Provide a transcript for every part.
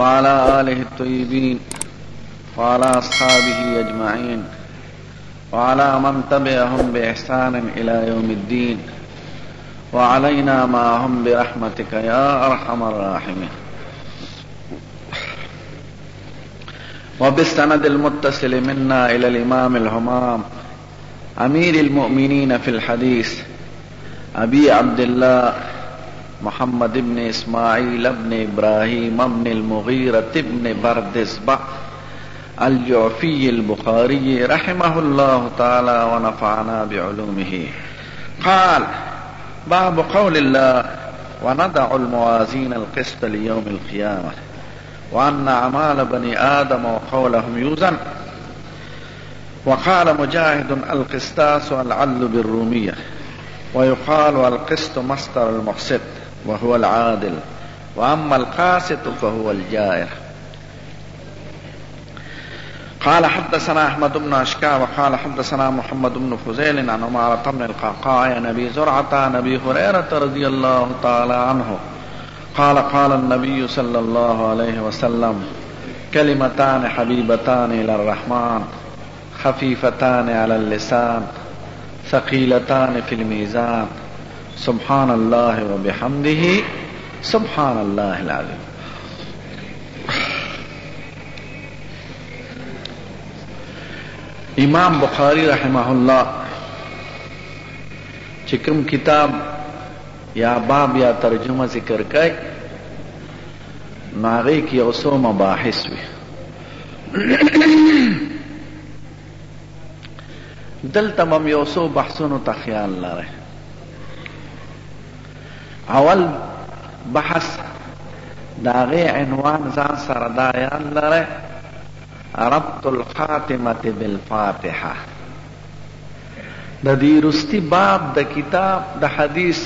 وعلى آله الطيبين وعلى أصحابه أجمعين وعلى من تبعهم بإحسان إلى يوم الدين وعلينا معهم برحمتك يا أرحم الراحمين. وبالسند المتصل منا إلى الإمام الهمام أمير المؤمنين في الحديث أبي عبد الله محمد بن إسماعيل بن إبراهيم بن المغيرة بن بردزبة الجعفي البخاري رحمه الله تعالى ونفعنا بعلومه قال: باب قول الله: ونضع الموازين القسط ليوم القيامة وأن أعمال بني آدم وقولهم يوزن. وقال مجاهد: القسطاس العدل بالرومية، ويقال القسط مصدر المقسط وهو العادل، وأما القاسط فهو الجائر. قال حدثنا أحمد بن أشكى وقال حدثنا محمد بن فزيل عن عمارة بن القعقاع عن أبي زرعة عن أبي هريرة رضي الله تعالى عنه قال: قال النبي صلى الله عليه وسلم: كلمتان حبيبتان إلى الرحمن خفيفتان على اللسان ثقيلتان في الميزان سبحان الله وبحمده سبحان الله العظيم. امام بخاری رحمه الله چې کوم کتاب یا باب یا ترجمه ذکر کوي نو هغې کې یو څو مباحث وي. دلته هم یو څو بحثونو ته خیال لرئ. اول بحث د هغې عنوان ځان سره دا یاد لرئ: ربط الخاتمة بالفاتحة. د دې رستی باب د کتاب د حدیث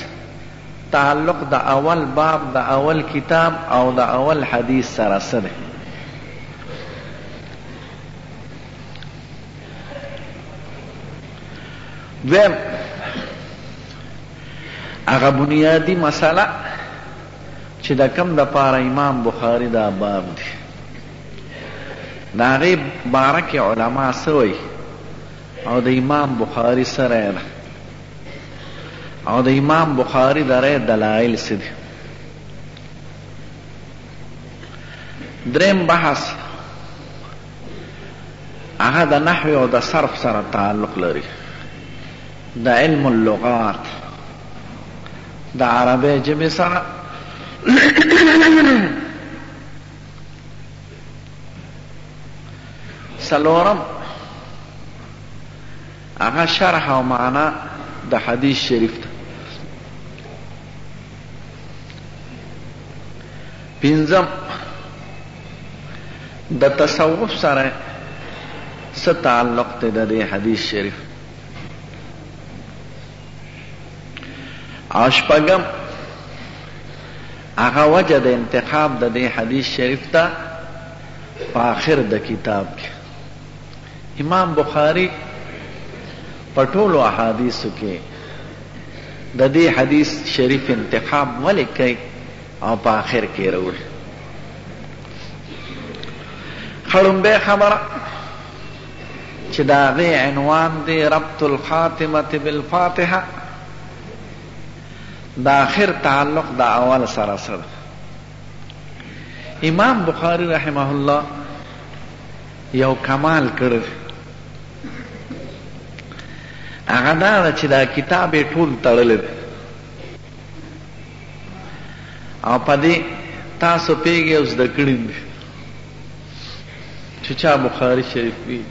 تعلق د اول باب د اول کتاب او د اول حدیث سره څه دی؟ دویم هغه بنیادی مسله چې د کوم دپاره امام بخاري دا باب دی د هغې باره کې علما څه وایي او د امام بخاري څه رایه ده او د امام بخاري د رایې دلایل څه دي. دریم بحث هغه د نحو او د صرف سره تعلق لري، د علم اللغات د عربی ژبې سره. څلورم هغه شرح او معنا د حدیث شریف ته. پنځم د تصوف سره څه تعلق دی د دې حدیث شریف. او شپږم هغه وجه د انتخاب د دې حدیث شریف ته په آخر د کتاب کې. امام بخاری په ټولو احادیثو کې د دې حدیث شریف انتخاب ولې کوي او په آخر کې راوړي؟ خړومبۍ خبره چې د هغې عنوان دی ربط الخاتمة بالفاتحه، د آخر تعلق د اول سره سره. امام بخاری رحمه الله یو کمال کړی هغه دا ده چې دا کتاب یې ټول تړلی دی او په دې تاسو پوهېږئ او زده کړي دي چې چا بخاري شریف وي.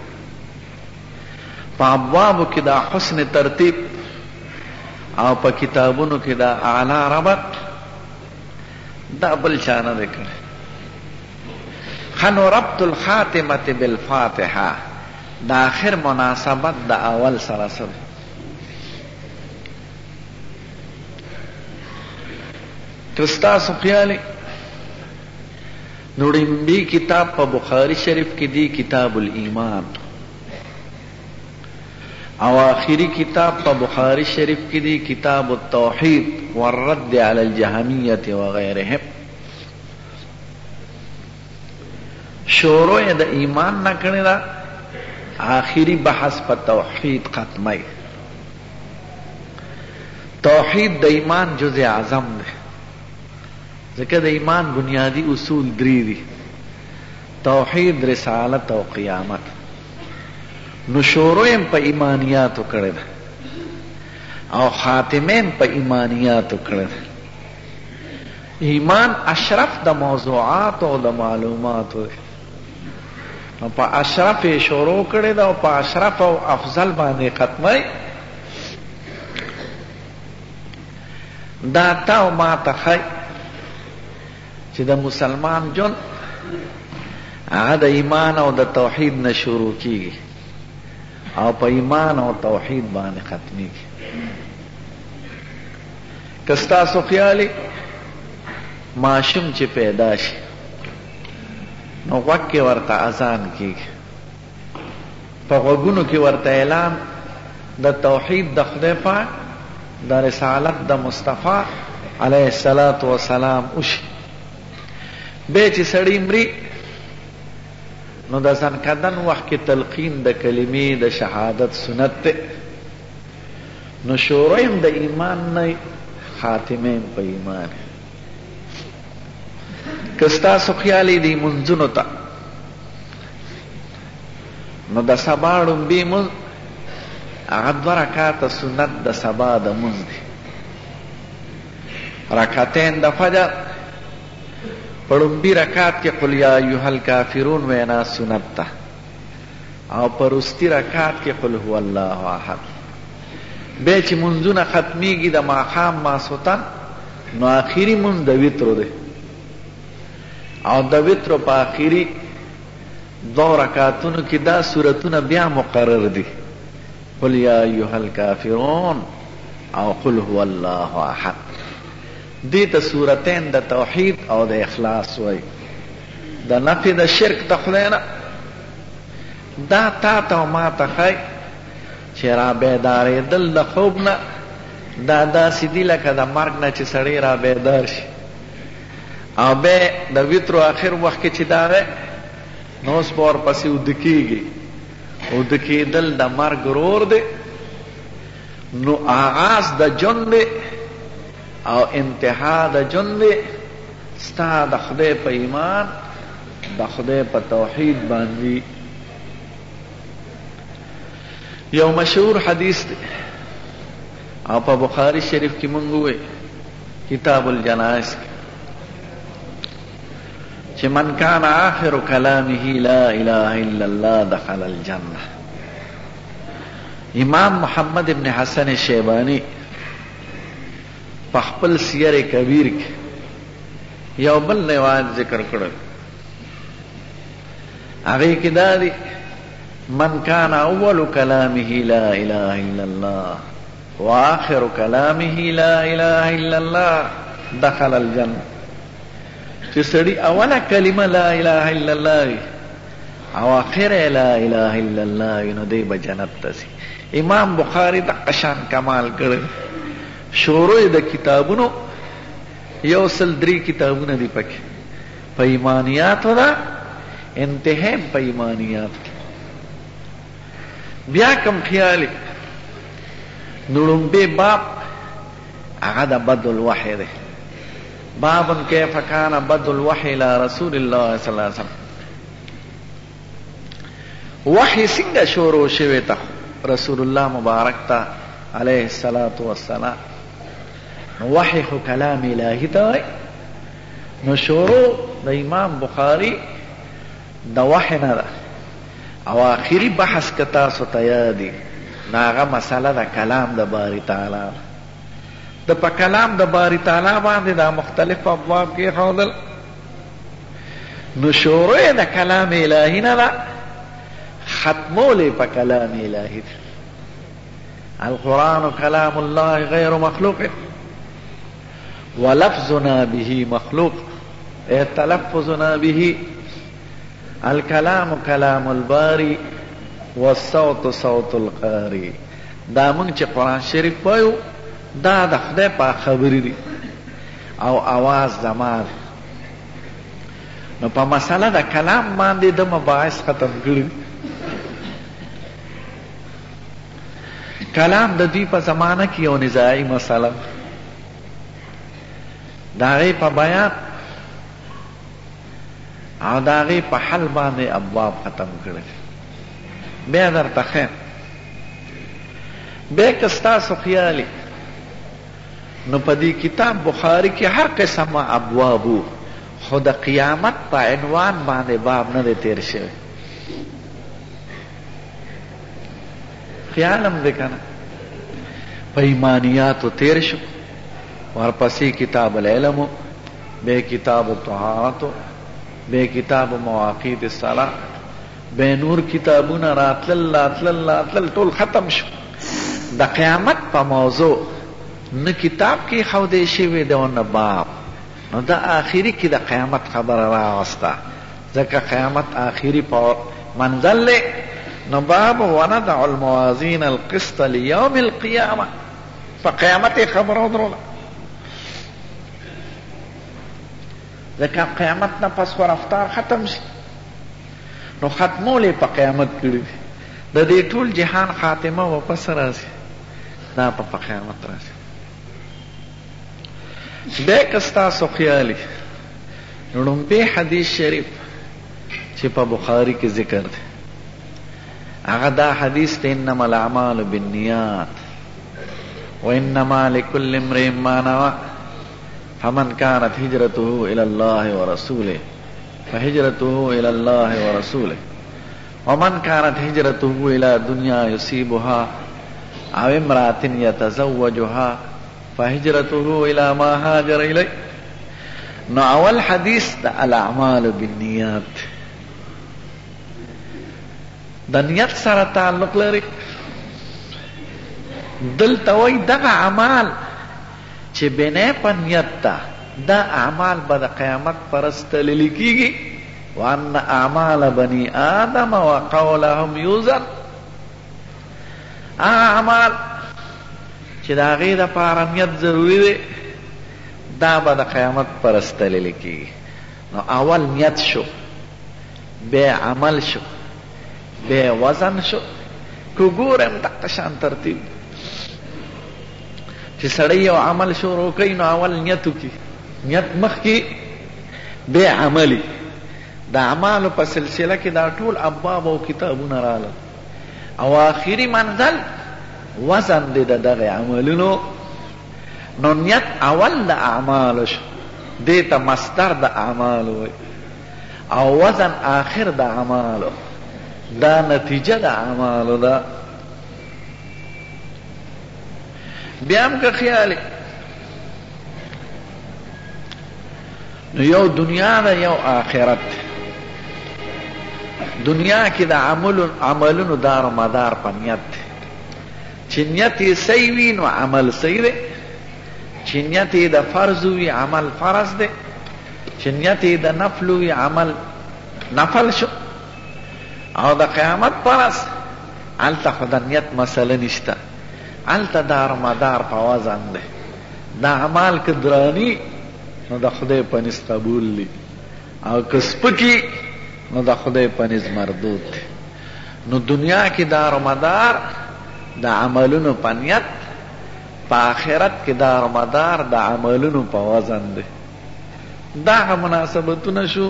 په ابوابو کې دا حسن ترتیب او په کتابونو کې دا اعلی ربط دا بل چا نه دی کړی. خنو ربط الخاتمة بالفاتحه د آخر مناسبت د اول سره سره. که ستاسو خیالي نو ډېمبي کتاب په بخاري شریف کې دی کتاب الایمان، او آخری کتاب په بخاری شریف کې دی کتاب التوحید والرد علی الجهمیة وغیرهم. شروع د ایمان نه کړی دا آخری بحث په توحید ختمی. توحید د ایمان جزء اعظم دی، ځکه د ایمان بنیادی اصول درې دي: توحید، رسالت او قیامت. نو شروع په ایمانیاتو کړی دا او خاتمه په ایمانیاتو کړی دا. ایمان اشرف د موضوعات او د معلوماتو دی، نو په اشرف شروع کړی دا او په اشرف او افضل باندې ختمی. دا تا او ما ته ښایي چې د مسلمان جون هغه د ایمان او د توحید نه شروع کیږي او په ایمان او توحید باندې ختمیږي. که ستاسو خیالي ماشوم چې پیدا شي نو غوږ کې ورته اذان کیږي، په غوږونو کې ورته اعلان د توحید د خدای پاک د رسالت د مصطفی علیه الصلاة والسلام وشي. بیا چې سړی مري نو د ځنکدن وخت کې تلقین د کلمې د شهادت سنت دی. نو شروع د ایمان نه، خاتمه په ایمان. که ستاسو خیالي دی منځونو ته نو د سبا ړومبي مونځ هغه 2 رکعاته سنت د سبا د مونځ دی. رکعتین د فجر په ړومبي رکعت کې قل یا ایها الکافرون وینا سنت ده، او په وروستي رکعت کې قل هو الله احد. بیا چې منځونه ختمیږي د ماښام ماسوتن نو آخري مونځ د وترو دی، او د وترو په آخري 2 رکعتونو کې دا سورتونه بیا مقرر دي: قل یا ایها الکافرون او قل هو الله احد. دې ته سورتین د توحید او د اخلاص وای، د نفي د شرک د خدای نه. دا تا ته او ما ته ښایي چې را بیدارېدل د خوب نه دا داسې دي لکه د مرګ نه چې سړی را بیدار شي، او بیا د وترو آخر وخت کې چې داغی نو اوس به ورپسې اوده کېږي. اوده کېدل د مرګ رور دی، نو آغاز د جون دی او انتها د جون دی ستا د خدای په ایمان، د خدای په توحید باندې. یو مشهور حدیث دی او په بخاری شریف کې مونږ وایي کتاب الجنائز کې چې من کان آخر کلامه لا اله الا الله دخل الجنه. امام محمد ابن حسن شیبانی په خپل سیر کبیر کې یو بل روایت ذکر کړل، هغه کې دا دی: من کان اول کلامه لا اله الا الله واخر کلامه لا اله الا الله دخل الجنه. چې سړی اوله کلمه لا اله الا الله او اخره لا اله الا الله نو دی به جنت ته ځي. امام بخاری د قشان کمال کړی. شروع د کتابونو 103 کتابونه دي پکې، په ایمانیاتو ده، انتهام په ایمانیاتو. بیا کم خیالي نړومبی باب هغه د بدء الوحی دی. باب کیف کان بدء الوحی الى رسول الله صلی الله علیه وسلم. وحی څنګه شروع شوی ته رسول الله مبارک ته علیه الصلاة والسلام. وحی خو کلام الهی ته وای. نو شروع د امام بخاری د وحی نه ده، او آخری بحث که تاسو ته یادي نو هغه مسله د کلام د باری تعالی. د په کلام د باری تعالی باندې دا مختلف ابواب کې ښودل. نو شروع د کلام الهی نه ده، ختمول په کلام الهی ده. القرآن کلام الله غیر مخلوق ولفظنا به مخلوق، تلفظنا به. الکلام کلام الباری والصوت صوت القاری. دا مونږ چې قرآن شریف وایو دا د خدای په خبرې دي او आवाज زما. نو په مسله د کلام باندې د مباحث ختم کړي. کلام د دوی په زمانه کې یو نزاعي مسله د هغې په بیان او د هغې په حل باندې ابواب ختم کړي. بیا درته خیر بیا که ستاسو خیالي نو په دې کتاب بخاري کې هر قسمه ابواب وو، خو د قیامت په عنوان باندې باب نه دی تیر شوی. خیال هم دی که نه؟ په ایمانیاتو تیر شو، ورپسې کتاب العلم، بیا کتاب الطهارت، بیا کتاب مواقیت الصلاة، بیا نور کتابونه راتلل ټول ختم شو. د قیامت په موضوع نه کتاب کې ښودی شوی دی او نه باب. نو دا آخري کې د قیامت خبره راوسته، ځکه قیامت آخري په منزل دی. نو باب وندع الموازین القسط لیوم القیامه، په قیامت یې خبره ودروله، ځکه قیامت نه پس خو رفتار ختم شي. نو ختمول یې په قیامت کړي دي. د دې ټول جهان خاتمه واپس راځي، دا په قیامت راځي. بیا که ستاسو خیالي لومبی حدیث شریف چې په بخاري کې ذکر دی، هغه دا حدیث دی انما الاعمال بالنیات وانما لكل امرئ ما نوى فمن كانت هجرته الى الله ورسوله فهجرته الى الله ورسوله ومن كانت هجرته الى دنيا يصيبها او امرأة يتزوجها فهجرته الى ما هاجر الیه. نو اول حدیث د الاعمال بالنیات د نیت سره تعلق لري. دلته وایي دغه اعمال چې بنا په نیت ده، دا اعمال به د قیامت پرست تللی کېږي. وان اعمال بني آدم وقولهم یوزن، اعمال چې د هغې دپاره نیت ضروري دی، دا به د قیامت پرست تللی کېږي. نو اول نیت شو، بیا عمل شو، بیا وزن شو. که ګورم دغه شان ترتیب چې سړی یو عمل شروع کوي نو اول نیت وکړي، نیت مخکې بیا عملي. د اعمالو په سلسله کې دا ټول ابواب او کتابونه راغلل، او آخري منزل وزن دی د دغه عملونو. نو نیت اول د اعمالو شو، دې ته مصدر د اعمالو وایي، او وزن آخر د اعمالو، دا نتیجه د اعمالو ده. بیا هم که خیالي نو یو دنیا ده یو آخرت. دنیا کې د عملونو دار و مدار په نیت دی. چې نیت یې صحیح وي نو عمل صحیح دی، چې نیت یې د فرض وي عمل فرض دی، چې نیت یې د نفل وي عمل نفل شو. او د قیامت پرس هلته خو د نیت مسله نشته، هلته دار و مدار په وزن دی. دا اعمال که دراني نو د خدای په نس قبول دی، او که سپکي نو د خدای په نس مردود دی. نو دنیا کې دار و مدار د عملونو په نیت، په آخرت کې دار و مدار د عملونو په وزن دی. دا مناسبتونه شو.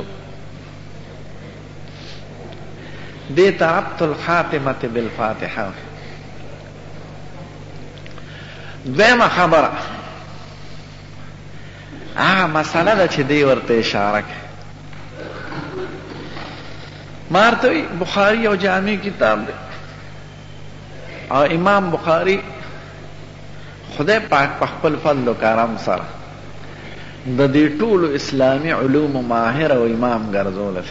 دې ته ربط الخاتمة بالفاتحه. دویمه خبره هغه مسله ده چې دی ورته اشاره کوي. ما ورته وایي بخاري یو جامع کتاب دی، او امام بخاري خدای پاک په خپل فضل و کرم سره د دې ټولو اسلامي علومو ماهر او امام ګرځولی.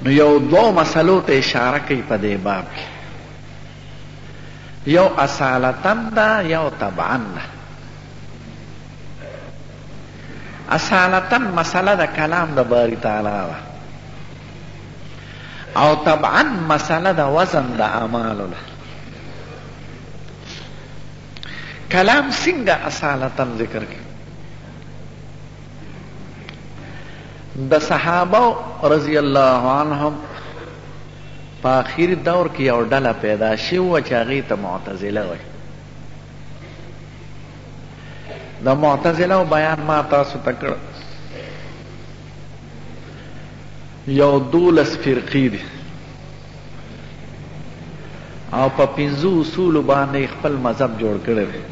نو یو دو مسلو ته اشاره کوي په دې باب کې، یو اصالتن ده یو طبعن ده. اصالتن مسله د کلام د باری تعالی ده، او طبعا مسله د وزن د اعمالو ده. کلام څنګه اصالتن ذکر کوي؟ د صحابه رضی الله عنهم په اخیر دور کې یو ډله پیدا شوه چې هغې ته معتزله وایي. د معتزله بیان ما تاسو ته کړ. یو 12 فرقې دي او په 5 اصولو باندې خپل مذهب جوړ کړی دی.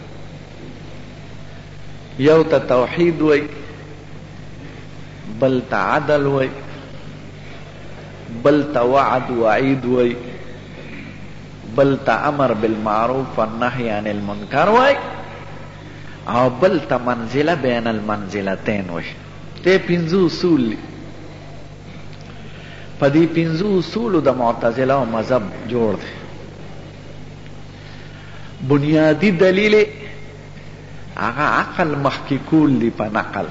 یو ته توحید وایي، بل ته عدل وایي، بل ته وعد وعید وایي، بل ته امر بالمعروف والنهی عن المنکر وایي، او بل ته منزله بین المنزلتین وایي. دې 5 اصول دي. په دې 5 اصولو د معتزله او مذهب جوړ دی. بنیادی دلیل هغه عقل مخکې کول دي په نقل،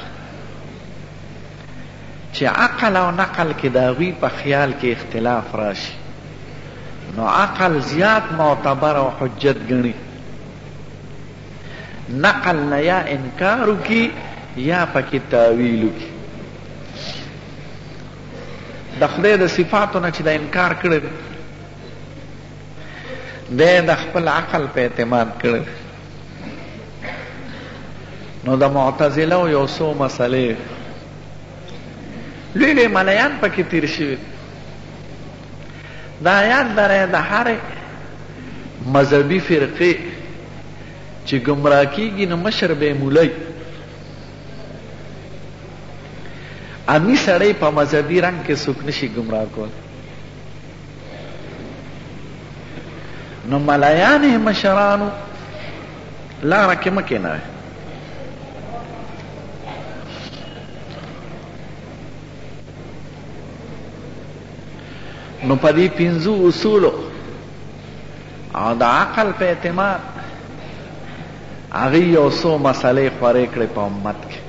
چې عقل او نقل کې د هغوی په خیال کې اختلاف راشي نو عقل زیات معتبر او حجت ګڼي، نقل نه یا انکار وکړي یا پکې تاویل وکړي. د خدای د صفاتو نه چې د انکار کړی دی د خپل عقل په اعتماد کړی. نو د معتزله یو څو مسلې لوی لوی ملیان پکې تیر شوي. دا یاد لرئ د هرې مذهبي فرقې چې ګمراه کېږي نو مشر به یې مولی. امی سړی په مذهبي رنګ کې څوک نشي ګمراه کول. نو ملایان مشرانو لاره کې مه کېنوئ. نو په دې 5 اصولو او د عقل په اعتماد هغې یو څو مسلې خورې کړې په امت کې.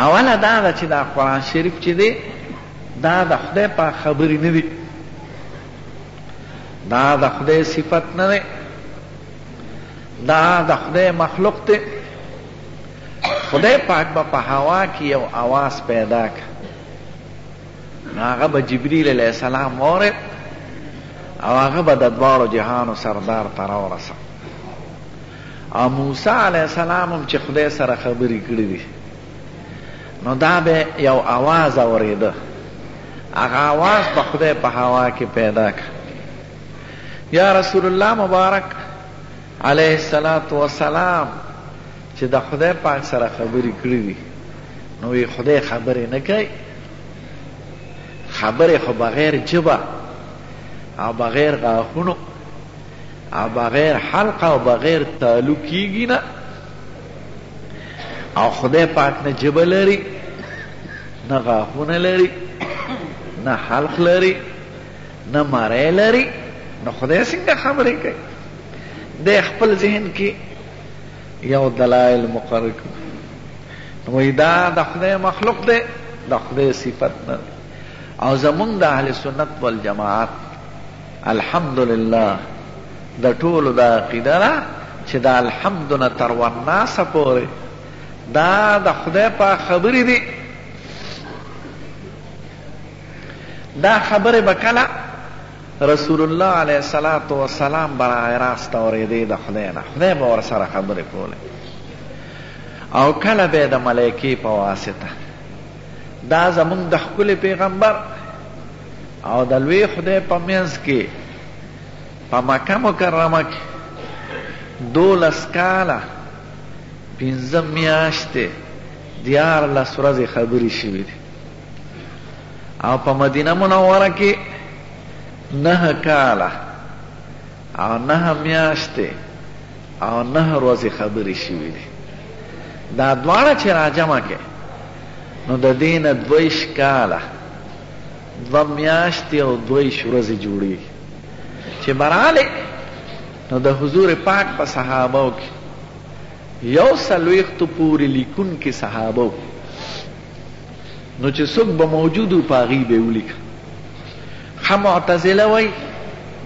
اوله دا ده چې دا قرآن شریف چې دی دا د خدای په خبرې نه دي، دا د خدای صفت نه دی، دا د خدای مخلوق دی. خدای پاک به په هوا کې یو آواز پیدا کړ، هغه به جبریل علیه السلام اورید او هغه به د دواړو جهانو سردار ته راورسه. او موسی علیه السلام هم چې خدای سره خبرې کړې دي نو دا به یو آواز اورېده، هغه آواز به خدای په هوا کې پیدا کړ. یا رسول الله مبارک علیه السلام چې د خدای پاک سره خبرې کړې دي نو وی خدای خبرې نه کوي، خبرې خو بغیر جبه او بغیر غاښونو او بغیر حلقه او بغیر تالو کیږي نه. او خدای پاک نه جبه لري، نه غاښونه لري، نه حلق لري، نه مری لري، نو خدای څنګه خبرې کوي؟ د خپل ذهن کې یو دلایل مقرر کړي. نو وایي دا د خدای مخلوق دی، د خدای صفت نه دی. او زمونږ د اهل سنت والجماعت الحمدلله د ټولو دا عقیده ده چې دا الحمد نه تر ورناسه پورې دا د خدای په خبرې دي. دا خبرې به کله رسول الله علیه السلام برای راست اورېدې د خدای نه، خدای به ورسره خبرې کولې، او کله به د ملایکې په واسطه. دا زمونږ د ښکلي پیغمبر او د لوی خدای په منځ کې په مکه مکرمه کې 12 کاله 15 میاشتې 14 ورځې خبرې شوي دي، او په مدینه منوره کې 9 کاله او 9 میاشتې او 9 ورځې خبرې شوي دي. دا دواړه چې راجمع کې نو د دې نه 22 کاله 2 میاشتې او 22 ورځې جوړېږي چې براله نو د حضور پاک په صحابو کې 140 پورې لیکونکي صحابو نو چې څوک به موجودو په هغې به یې ولیکه. ښه معتزله وایي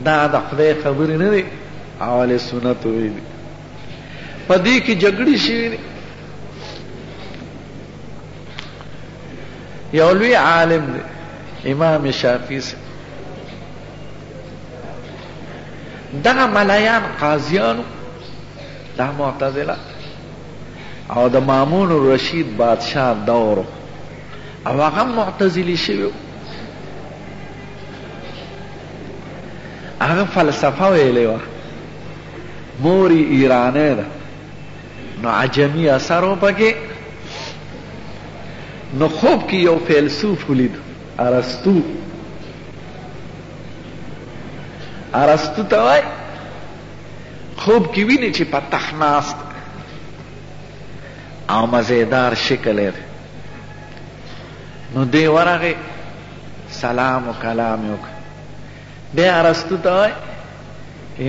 دا د خدای خبرې نه دی، او اهل سنت وایي په دې کې جګړې شوي دي. یو لوی عالم دی امام شافعی سے دغه ملایان قاضیانو دا معتزله او د مامون الرشید بادشاہ دورو او هغه معتزلی شوی هغه فلسفه ویلې وه موری ایرانی ده نو عجمی اثر و پکې نو خوب کې یو فیلسوف ولید ارسطو ته وای خوب کې ویني چې په تخت ناست او مزیدار شکل یې نو دی ورغې سلام و کلام یې وکړ بیا ارسطو ته وای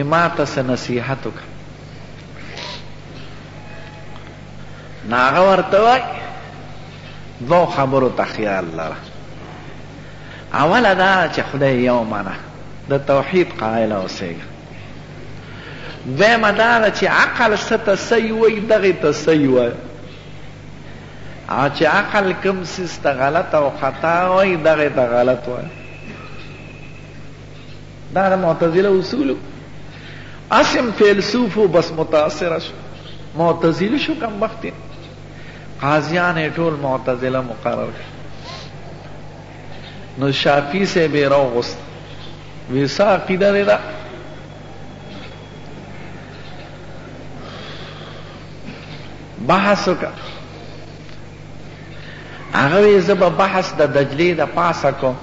ما ته څه نصیحت وکړه نو هغه ورته وای دو خبرو ته خیال لره اوله دا چې خدای یو منه د توحید قائل اوسېږه دویمه دا ده چې عقل څه ته صحیح وایي دغې ته صحیح وایي او چې عقل کوم څیز ته غلط او خطا وایي دغې ته غلط وایي دا د معتزله اصولو اسم فیلسوفو بس متاثره شو معتزله شو کم وخت قاضیان ټول معتزله مقرر کړ نو شافعی سے به راغست ویسا عقیده ده بحث وکړه هغه وی زه به بحث د دجلې د پاسه کوم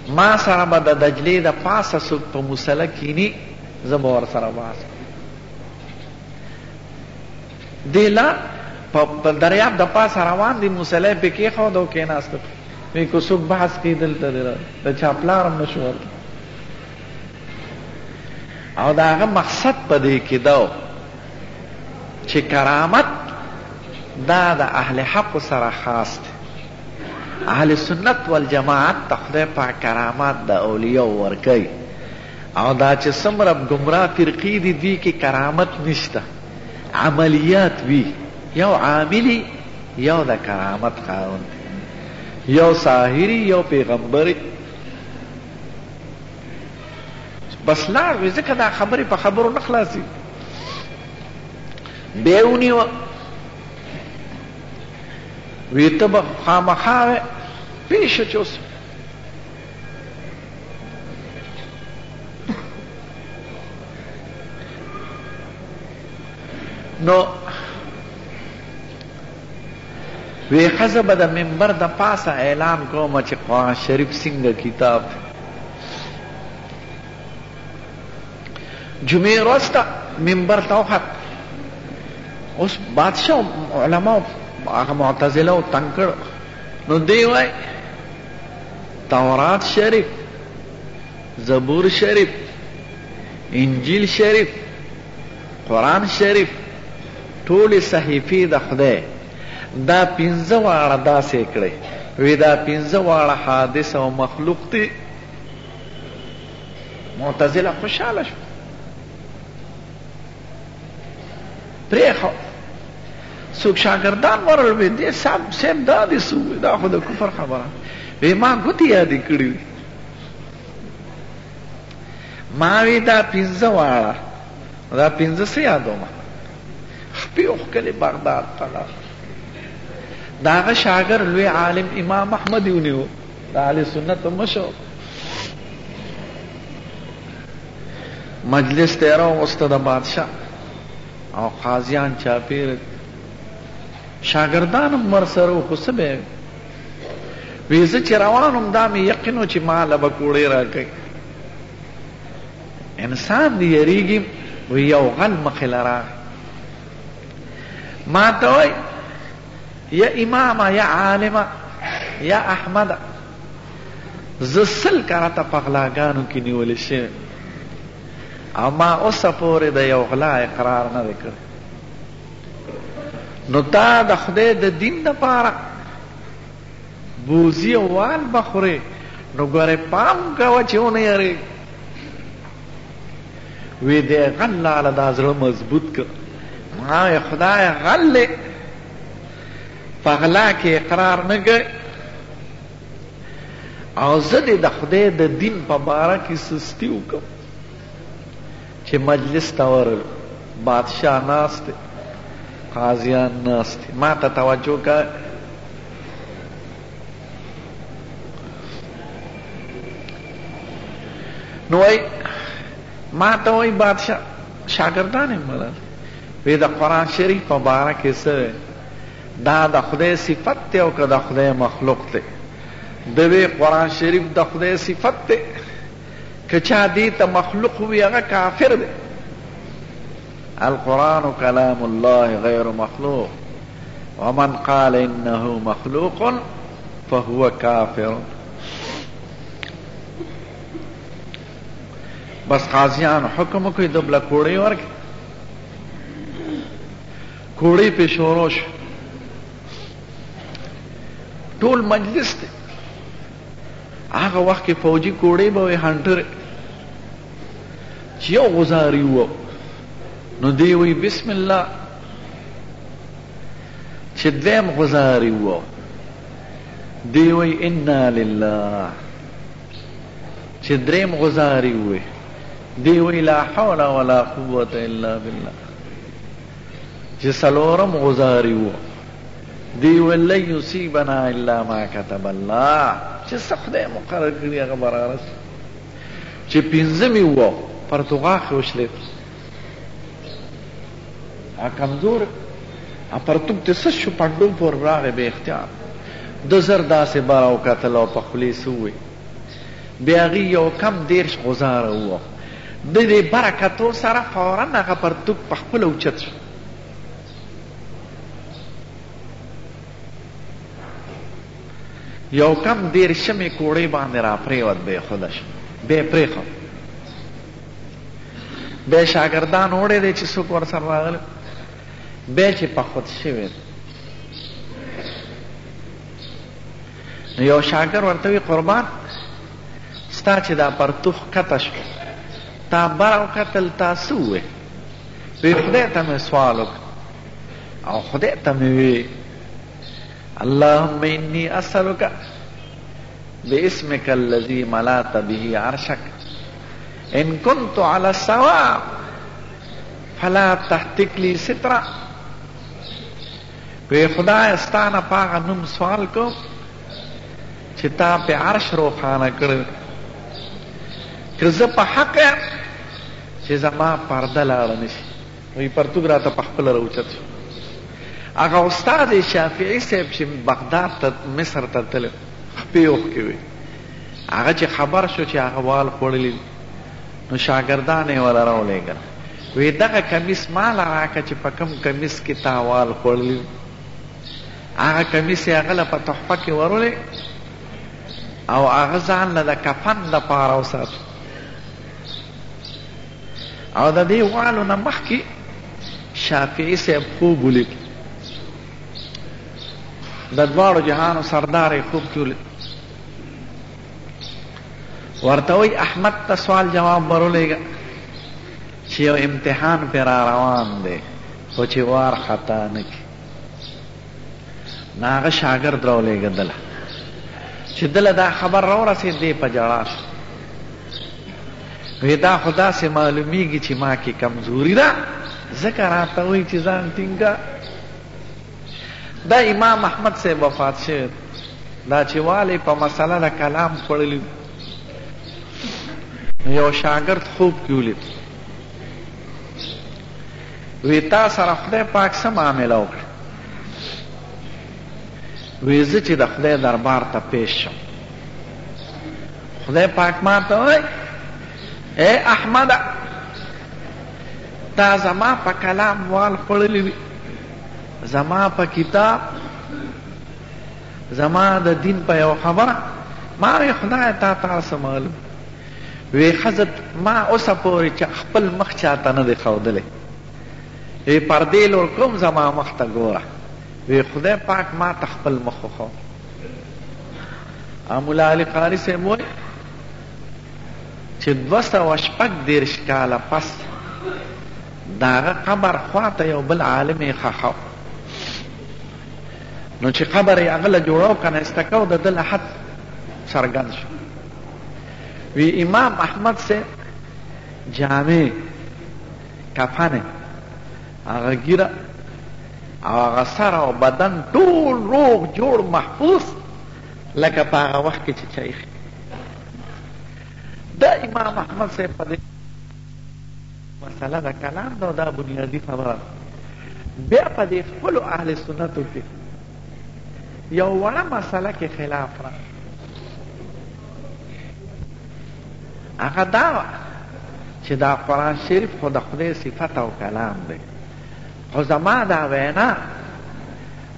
ما سره به د دجلې د پاسه څوک په مسله کینی زه به ورسره بحث دی لا په دریاب د پاسه روان دي مسله پې کېښود او کېناسته وی که څوک بحث کوي دلته دی د چا پلار هم نشو ورته او د هغه مقصد په دې کې دا چې کرامت دا د اهل حق سره خاص دی اهل سنت والجماعت ته خدای پاک کرامات د اولیاء ورکوي او دا چې څومره ګمراه فرقې دي دوی کې کرامت نشته عملیات وي یو عاملی یو د کرامت خاوند یو ساحری یو پیغمبری بس لاړ وي ځکه دا خبرې په خبرو نه خلاصي بیا یې ونیوه وی ته به خامخا وې پیښه چې اوس نو وی ښځه به د منبر د پاسه اعلان کومه چې قرآن شریف څنګه کتاب جمعې ورځ ته منبر ته وخت اوس بادشاه علماو هغه معتزله او تنګ کړ نو دی وای تورات شریف زبور شریف انجیل شریف قرآن شریف ټولې صحیفې د خدای دا پنځه واړه داسې کړئ وی دا پنځه واړه حادث او مخلوق دي معتزله خوشحاله شو پرېښو څوک شاګردان ورل وی دې صاحب دا دې څه دا خو د کفر خبره وی ما ګوتې یادې کړي وي ما وی دا پنځه واړه دا پنځه څه یادومه خپې وښکلې بغداد ته لاړ د هغه شاګرد لوی عالم امام احمد یې ونیو د اهل سنت مشر مجلس ته یې راوسته د بادشاه او قاضیان چاپېر شاګردان هم ورسره وو خو څه به یې وی زه چې روان وم دا مې یقین و چې ماله به کوړې راکوي انسان دې یریږي وی یو غل مخې له راغی ما ته وایي یا امامه یا عالمه یا احمده زه سل کرته په غلاګانو کې نیولې شوی او ما اوسه پورې د یو غلا اقرار نه دی کړی نو تا د خدای د دین دپاره بوزي او وال به خورې نو ګورې پام کوه چې ونه یېرې وی دی غل لاله دا زړه مضبوط کړ ما وی خدای غل په غلا کې اقرار نه کوي او زه دې د خدای د دین په باره کې سستی وکړم چې مجلس ته ورغلو بادشاه ناست دی قاضیان ناست دي ما ته توجه کوه نو وای ما ته وای بادشاه شاګردان یې ملل وی د قرآن شریف په باره کې څه دا د خدای صفت دی او که د خدای مخلوق دی د وی قرآن شریف د خدای صفت دی که چا دې ته مخلوق وي هغه کافر دی القرآن کلام الله غیر مخلوق ومن قال انه مخلوق فهو کافر بس قاضیان حکم کوي دبله کوړی ورکړي کوړی په شروع شو ټول مجلس دی هغه وخت کې فوجي کوړی به وي هنټر چې یو غزاري وو نو دی وی بسم الله چې دویم غزاري وو دی وی انا لله چې دریم غزاري وي دی وی لا حول ولا قوة الا بالله چې څلورم غزاري وو دی وی لن یصیبنا الا ما كتب الله چې څه خدای مقرر کړي هغه به رارسي چې پنځمې وو پرتوغاښ وشلېد کمزور پرتوب ته څه شو پنډو پورې راغی بې اختیار د زر داسې باره وکتل او په خولې څه ووی بیا هغې یو کم دېرش غزاره ووه د دې بره کتو سره فورا هغه پرتوب په خپله اوچت شو یو کم دېرشمې کوړۍ باندې را پرېوت بې خوده شو بیا یې پرېښود بیا شاګردان وړی دی چې څوک ورسره راغلی بیا چې په خود شوی نو یو شاګر ورته وي قربان ستا چې دا پرتوخ کته شو تا بره وکتل تا څه ووې وی خدای ته مې سوال وکړ او خدای ته مې وی اللهم انی اسألک باسمک الذي ملأت به عرشک ان كنت على الصواب فلا تهتك لي سترا وی خدای ستانه پاغه نوم سوال کوم چې تا په عرش روښانه کړی که زه په حق یم چې زما پرده لاړه نشي وی پرتوګ راته په خپله راوچت شو هغه استاد شافعي صاحب چې بغداد ته مصر ته تللی خپې اوښکې وي هغه چې خبر شو چې هغه وال خوړلي نو شاګردان یې وله راولېږل وی دغه کمیس ماله راکړه چې په کوم کمیس کې تا وال خوړلي هغه کمیس یې هغه له په تحفه کې ورولې او هغه ځان له د کفن دپاره وساتو او د دې والو نه مخکې شافعي صاحب خوب ولید د دواړو جهانو سردار یې خوب کې ولید ورته وی احمد ته سوال جواب ورولېږه چې یو امتحان پې را روان دی خو چې وار خطا نه کړي نو هغه شاګرد راولېږه دله چې دله دا خبر راورسېد دی په ژړا شو وی دا خو داسې معلومیږي چې ما کې کمزوري ده ځکه راته وایي چې ځان ټینګه دا امام احمد صاحب وفات شوی دا چې والی په مسله د کلام خوړلي یو شاګرد خوب کې ولید وی تا سره خدای پاک څه معامله وکړه وی زه چې د خدای دربار ته پیش شم خدای پاک ما ته وایي اے احمده تا زما په کلام وال خوړلی وي زما په کتاب زما د دین په یو خبره ما وی خدای تا څه معلوم وی حضرت ما اوسه پورې چې خپل مخ چاته نه دی ښودلی وی پردې لور کوم زما مخ ته ګوره وی خدای پاک ما ته خپل مخ وښود مولا علي قاري صاحب وایي چې 236 کاله پس د هغه قبر خواته یو بل عالم یې ښخاو نو چې قبر یې هغه له جوړو کنه استکو د ده لحد څرګند شو. وی امام احمد سے جامع کفن هغه ګیره او هغه سر او بدن ټول روغ جوړ محفوظ لکه په هغه وخت کې چې چایخ. دا امام احمد صاحب په دې مسله د کلام دا دا بنیادي خبره. بیا په دې خپلو اهل سنتو کې یو وړه مسله کې خلاف را هغه دا وه چې دا قرآن شریف خو د خدای صفت او کلام دی، خو زما دا وینا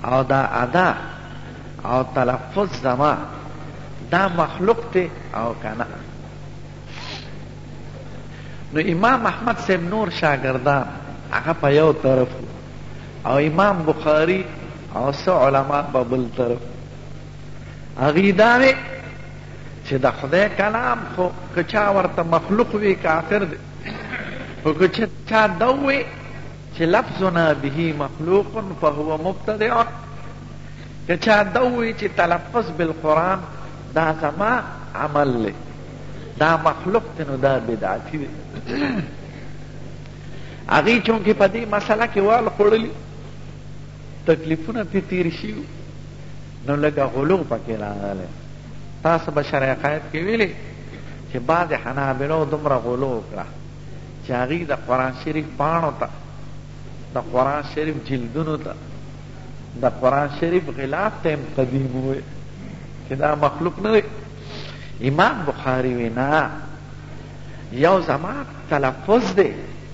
او دا ادا او تلفظ زما دا مخلوق دی او کنه. نو امام احمد صاحب نور شاگردان هغه په یو طرف او امام بخاری او څو علما په بل طرف. هغوی دا وی چې د خدای کلام خو که چا ورته مخلوق وي کافر دی، خو که چا دا وی چې لفظنا به مخلوق فهو مبتدع، که چا دا وی چې تلفظ بالقرآن دا زما عمل لی دا مخلوق دی نو دا بدعتی دی. هغوی چونکې په دې مسله کې وال خوړلي تکلیفونه پې تېر شي نو لږه غلو پکې راغلی. تاسو به شرع عقاید کې ویلي چې بعضې حنابلو دومره غلو وکړه چې هغوی د قرآن شریف پاڼو ته د قرآن شریف جلدونو ته د قرآن شریف غلاف ته هم قدیم ووی چې دا مخلوق نه دی. امام بخاری وی نه، یو زما تلفظ دی،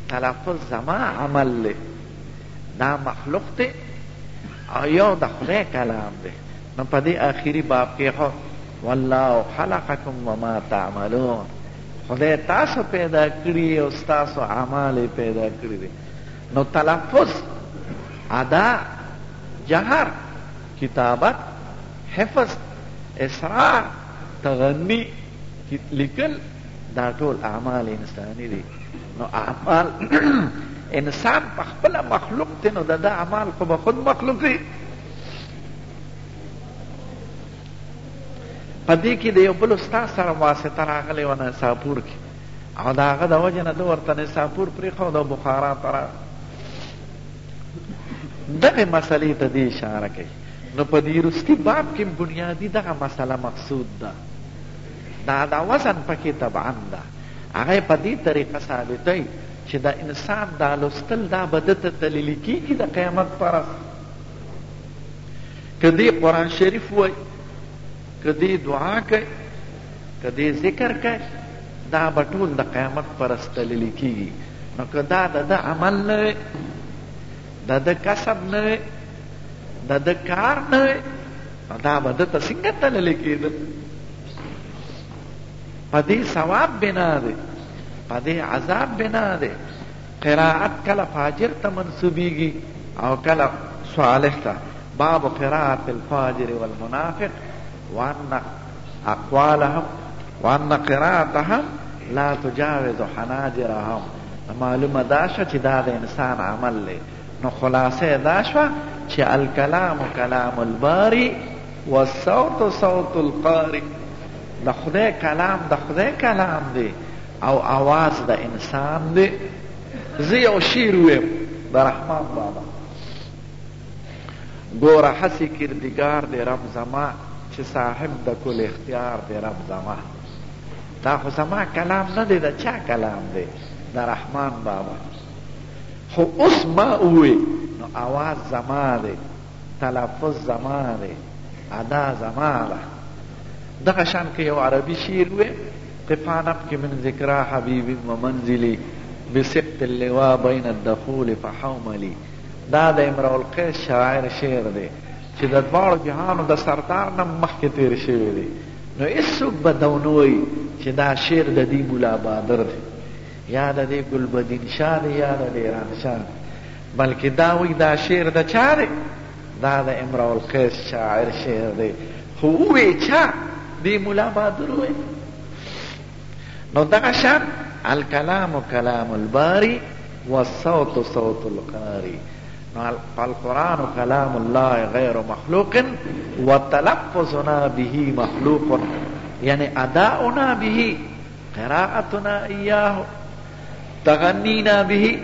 تلفظ زما عمل دی، دا مخلوق دی او یو د خدای کلام دی. نو په دې آخري باب کې خو والله خلقکم وما تعملون، خدای تاسو پیدا کړي او ستاسو اعمال پیدا کړي دي. نو تلفظ، ادا، جهر، کتابت، حفظ، اسرار، تغنی، لیکل، دا ټول اعمال انسانی دي. نو اعمال انسان په خپله مخلوق دی نو د ده اعمال خو به خود مخلوق دی. په دې کې د یو بل استاد سره واسطه راغلی وه نساپور کې او د هغه د وجې نه ده ورته نساپور پرېښود او بخارا ته راغی. دغې مسلې ته دې اشاره کوي. نو په دې وروستي باب کې بنیادي دغه مسله مقصود ده، دا وزن پکې طبعا ده. هغه په دې طریقه ثابتوي چې د انسان دا لوستل دا به ده ته دلیل کېږي د قیامت پر ورځ. که دې قرآن شریف وایي، که دې دعا کوي، که دې ذکر کوي، دا به ټول د قیامت پر ورځ دلیل کېږي. نو که دا د ده عمل نه وي، د ده کسب نه وي، د ده کار نه وي، نو دا به ده ته څنګه دلیل کېده؟ په دې ثواب بنا دی، په دې عذاب بنا دی. قرائت کله فاجر ته منسوبیږي او کله صالح ته. باب قراءة الفاجر والمنافق وأن أقوالهم وأن قراءتهم لا تجاوز حناجرهم. معلومه دا شوه چې دا د انسان عمل دی. نو خلاصه دا شوه چې الکلام کلام الباری والصوت صوت القاری. د خدای کلام د خدای کلام دی او آواز د انسان دی. زه یو شعر ویم د رحمان بابا: ګوره هسې کردګار دی رب زما چې صاحب د کل اختیار دی رب زما. دا خو زما کلام نه دی، د چا کلام دی؟ د رحمان بابا. خو اوس ما ووی نو آواز زما دی، تلفظ زما دی، ادا زما ده. دغه شان که یو عربي شعر وی: قفا نبکي من ذکرى حبیبی و منزلی بسقط اللواء بین الدخول فحوملی. دا د امرؤ القیس شاعر شعر دی چې د دواړو جهانو د سردار نه مخکې تېر شوی دی. نو هېڅوک به دا ونه وایي چې دا شعر د دې ملا بادر دی یا د دې ګلبدین شاه دی یا د ډیران شاه، بلکې دا وایي دا شعر د چا دی؟ دا د امرؤ القیس شاعر شعر دی. خو ووایي چا؟ دی ملا بادر وایي. نو دغه شان الکلام کلام الباری والصوت صوت القاری. فالقرآن کلام الله غیر مخلوق وتلفظنا به مخلوق، یعنی اداؤنا به، قراءتنا ایاه، تغنینا به،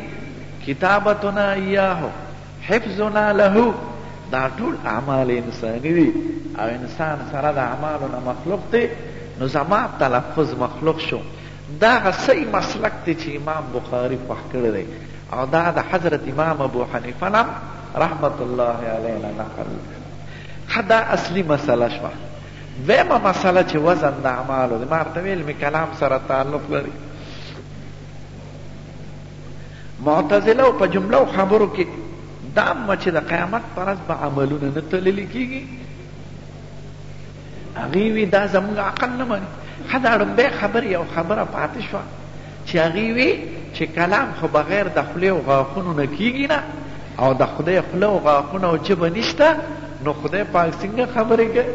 کتابتنا ایاه، حفظنا له، دا ټول اعمال انسانی دي او انسان سره د اعمالونه مخلوق دی، نو زما تلفظ مخلوق شو. دا صحیح مسلک دی چې امام بخاری خوښ کړی دی او دا د حضرت امام ابو حنیفه نه رحمت الله علیه نقل. دا اصلي مسله شوه. دویمه مسله چې وزن د اعمالو دی، ما ورته ویل مې کلام سره تعلق لري. معتزله په جمله خبرو کې دا چې د قیامت پر ورځ به عملونه نه تللی کېږي، هغې وي دا زموږ عقل نه مني. دا ړومبۍ خبر یو خبره پاتې شوه چې هغې وي چې کلام خو بغیر د خولې او غاښونو نه کېږي نه، او د خدای خوله او غاښونه او ژبه نشته، نو خدای پاک څنګه خبرې کوي؟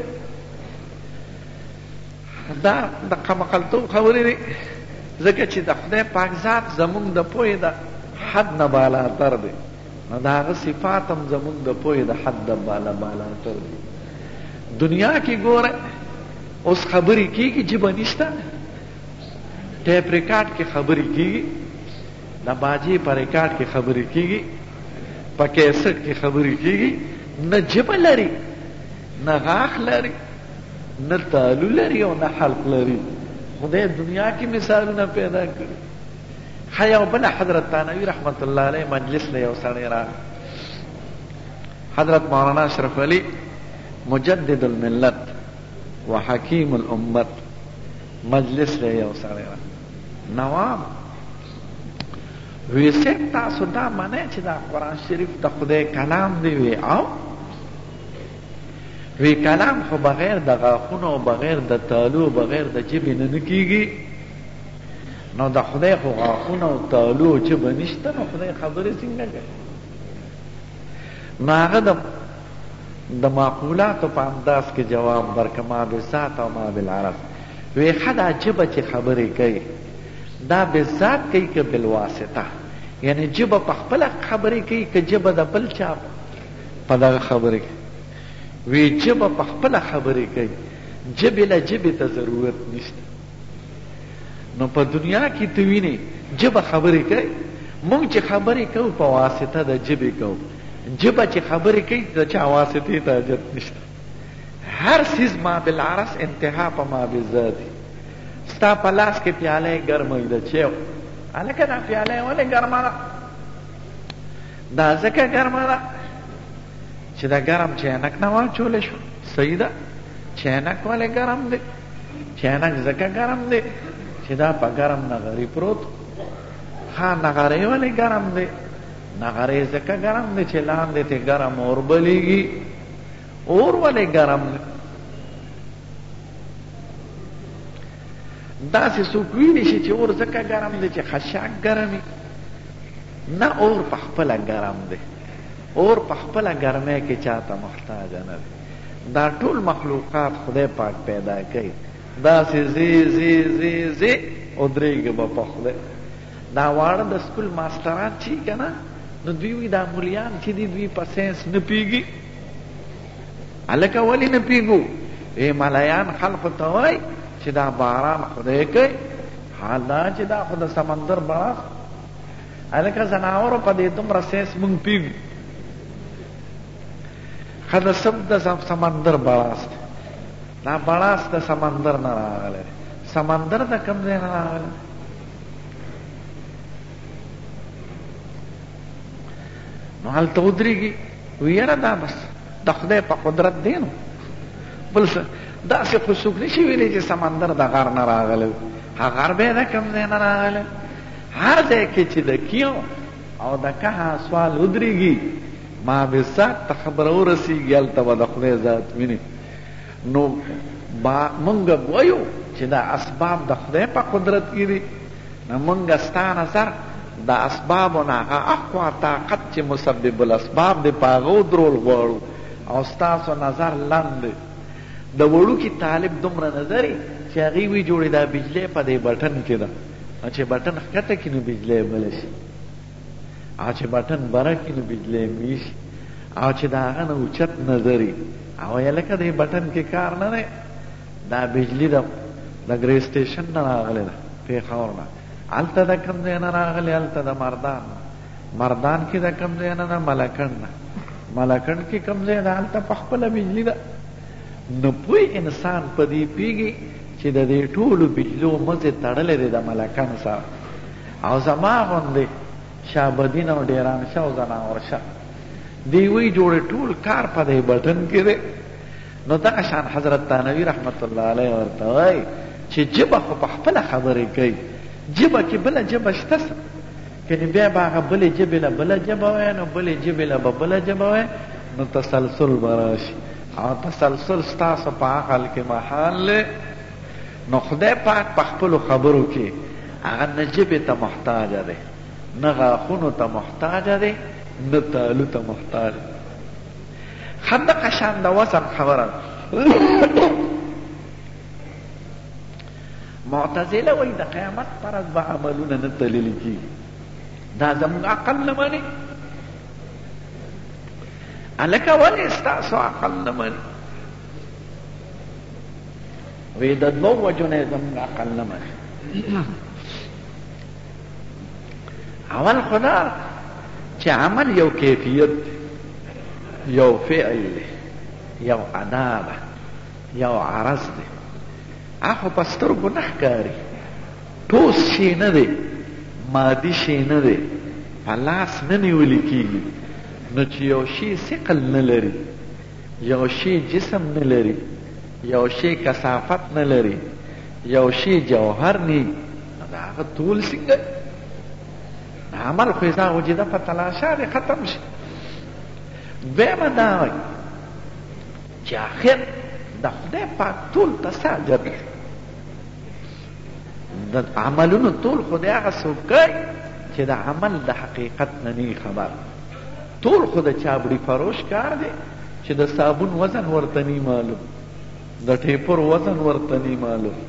دا د قمقلتوب خبرې دي، ځکه چې د خدای پاک ذات زمونږ د پوهې د حد نه بالاتر دی، نو د هغه صفات هم زمونږ د پوهې د حد نه بالاتر دی. دنیا کې ګوره اوس خبرې کېږي، ژبه نشته، ټیپ ریکارډ کې خبرې کېږي، د باجې په ریکارډ کې خبرې کېږي، په کیسټ کې خبرې کېږي، نه ژبه لري، نه غاښ لري، نه تالو لري او نه حلق لري. خدای دنیا کې مثالونه پیدا کړي. یو بله حضرت تانوی رحمت الله علیه مجلس له یو سړی راغی، حضرت مولانا اشرف علی مجدد الملت وحکیم الامت مجلس له یو سړی راغی. نواب وی صاحب تاسو دا منئ چې دا قرآن شریف د خدای کلام دی؟ وی او وی کلام خو بغیر د غاښونو او بغیر د تالو بغیر د ژبې نه کېږي، نو د خدای خو غاښونه او تالو او ژبه نشته، نو خدای خبرې څنګه کوي؟ نو هغه د معقولاتو په انداز کې جواب ورکړه، ما بالذات او ما بالعرف. وی ښه دا ژبه چې خبرې کوي دا بالذات کوي که بالواسطه؟ یعنی ژبه په خپله خبرې کوي که ژبه د بل چا په دغه خبرې کوي؟ وی ژبه په خپله خبرې کوي، ژبې له ژبې ته ضرورت نشته. نو په دنیا کې ته وینې ژبه خبرې کوي، موږ چې خبرې کوو په واسطه د ژبې کوو، ژبه چې خبرې کوي د چا واسطې ته حاجت نشته. هر څیز ما بالعرض انتها په ما بالذات. ستا په لاس کې پیاله ګرمه ده چیو، هلکه دا پیاله ولې ګرمه ده؟ دا ځکه ګرمه ده چې دا ګرم چینک نه واچولی شو. صحیح ده، چینک ولې ګرم دی؟ چینک ځکه ګرم دی چې دا په ګرم نغري پروت. ها نغری ولې ګرم دی؟ نغری ځکه ګرم دی چې لاندې ته ګرم اور بلیږي. اور ولې ګرم دی؟ داسې څوک ویلی شي چې اور ځکه ګرم دی چې خشاک ګرمي؟ نه، اور په خپله ګرم دی. اور په خپله ګرمۍ کې چاته محتاج نه دی. دا ټول مخلوقات خدای پاک پیدا کوي، داسې زی زی زی زی ودرېږي به په خدای. دا واړه د سکول ماستران چې که نه، نو دوی وي دا مولیان چې دي دوی په ساینس نه پوهېږي. هلکه ولې نه پوهېږو؟ ملیان خلقو ته وایي چې دا باران خدای کوي، حال دا چې دا خو د سمندر بړاس. هلکه ځناورو په دې دومره ساینس مونږ پوهېږو. ښه د سب د سمندر بړاس دی، دا بړاس د سمندر نه راغلی دی. سمندر د کوم ځای نه راغلی؟ نو هلته ودرېږي، وي یاره دا بس د خدای په قدرت دی. نو بل څه داسې خو څوک نشي ویلی چې سمندر د غر نه راغلی، هغه غر به د کوم ځای نه راغلی؟ هر ځای کې چې د کیو او د کهه سوال ودرېږي، ما بالذات ته خبره ورسېږي، هلته به د خدای ذات ویني. نو مونږ وایو چې دا اسباب د خدای په قدرت کې دي. نو مونږ ستا نظر د اسبابو نه هغه اقوا طاقت چې مسبب الاسباب دی په هغه ودرول غواړو، او ستاسو نظر لنډ دی. د وړوکي طالب دومره نظر چې هغې وی جوړې دا بجلی په دې بټن کې ده، چې بټن ښکته کړي نو بجلی بله شي. او چې بټن برکی نو بجلی میش او چې دا هغه نه اوچت نظري او یا لکه دې بټن کې کار نه دی دا بجلی د ګری سټیشن نه راغلی ده پېښور نه هلته د کوم ځای نه راغلی هلته د مردان کې د کوم ځای نه ده ملکنډ کې کوم ځای ده هلته په خپله بجلی ده نو پوی انسان په دې پیږي چې د دې ټولو بجلو مزې تړلی دی د ملکن سره او زما غوندې شابدین او ډیران شه او زناور شه دی وی جوړې ټول کار په دې بټن کې دی نو دغه شان حضرت تانوي رحمت الله علیه ورته وایي چې ژبه خو په خپله خبرې کوي ژبه کې بله ژبه شته څه کنې بیا به هغه بلې ژبې له بله ژبه وایي نو بلې ژبې له به بله ژبه وایي نو تسلسل به راشي او تسلسل ستاسو په عقل کې محال دی نو خدای پاک په خپلو خبرو کې هغه نه ژبې ته محتاجه دی نه غاښونو ته محتاجه دی نه تالو ته محتاج خدقه شان د وزن خبره معتزله وایي د قیامت پر ورځ به عملونه نه تللي کېږي دا زموږ عقل نه مني هلکه ولې ستاسو عقل نه مني وی د دوو وجو نه زموږ عقل نه مني اول خدا چې عمل یو کیفیت دی یو فعل دی یو ادا ده یو عرض دی هغه په سترګو نه ښکاري ټوس شی نه دی مادي شی نه دی په لاس نه نیولی کېږي نو چې یو شی ثقل نه لري یو شی جسم نه لري یو شی کثافت نه لري یو شی جوهر نه دا هغه ټول څنګه عمل خو اذا وجد فتلاشا دی ختم شي دویمه دا وایي چې آخر د خدای پاک ټول تساجر د عملونو ټول خدای هغه څوک کوي چې د عمل د حقیقت نه نه خبر ټول خو د چابړي فروش کار دی چې د صابون وزن ورته نه معلوم د ټیپر وزن ورته نه معلوم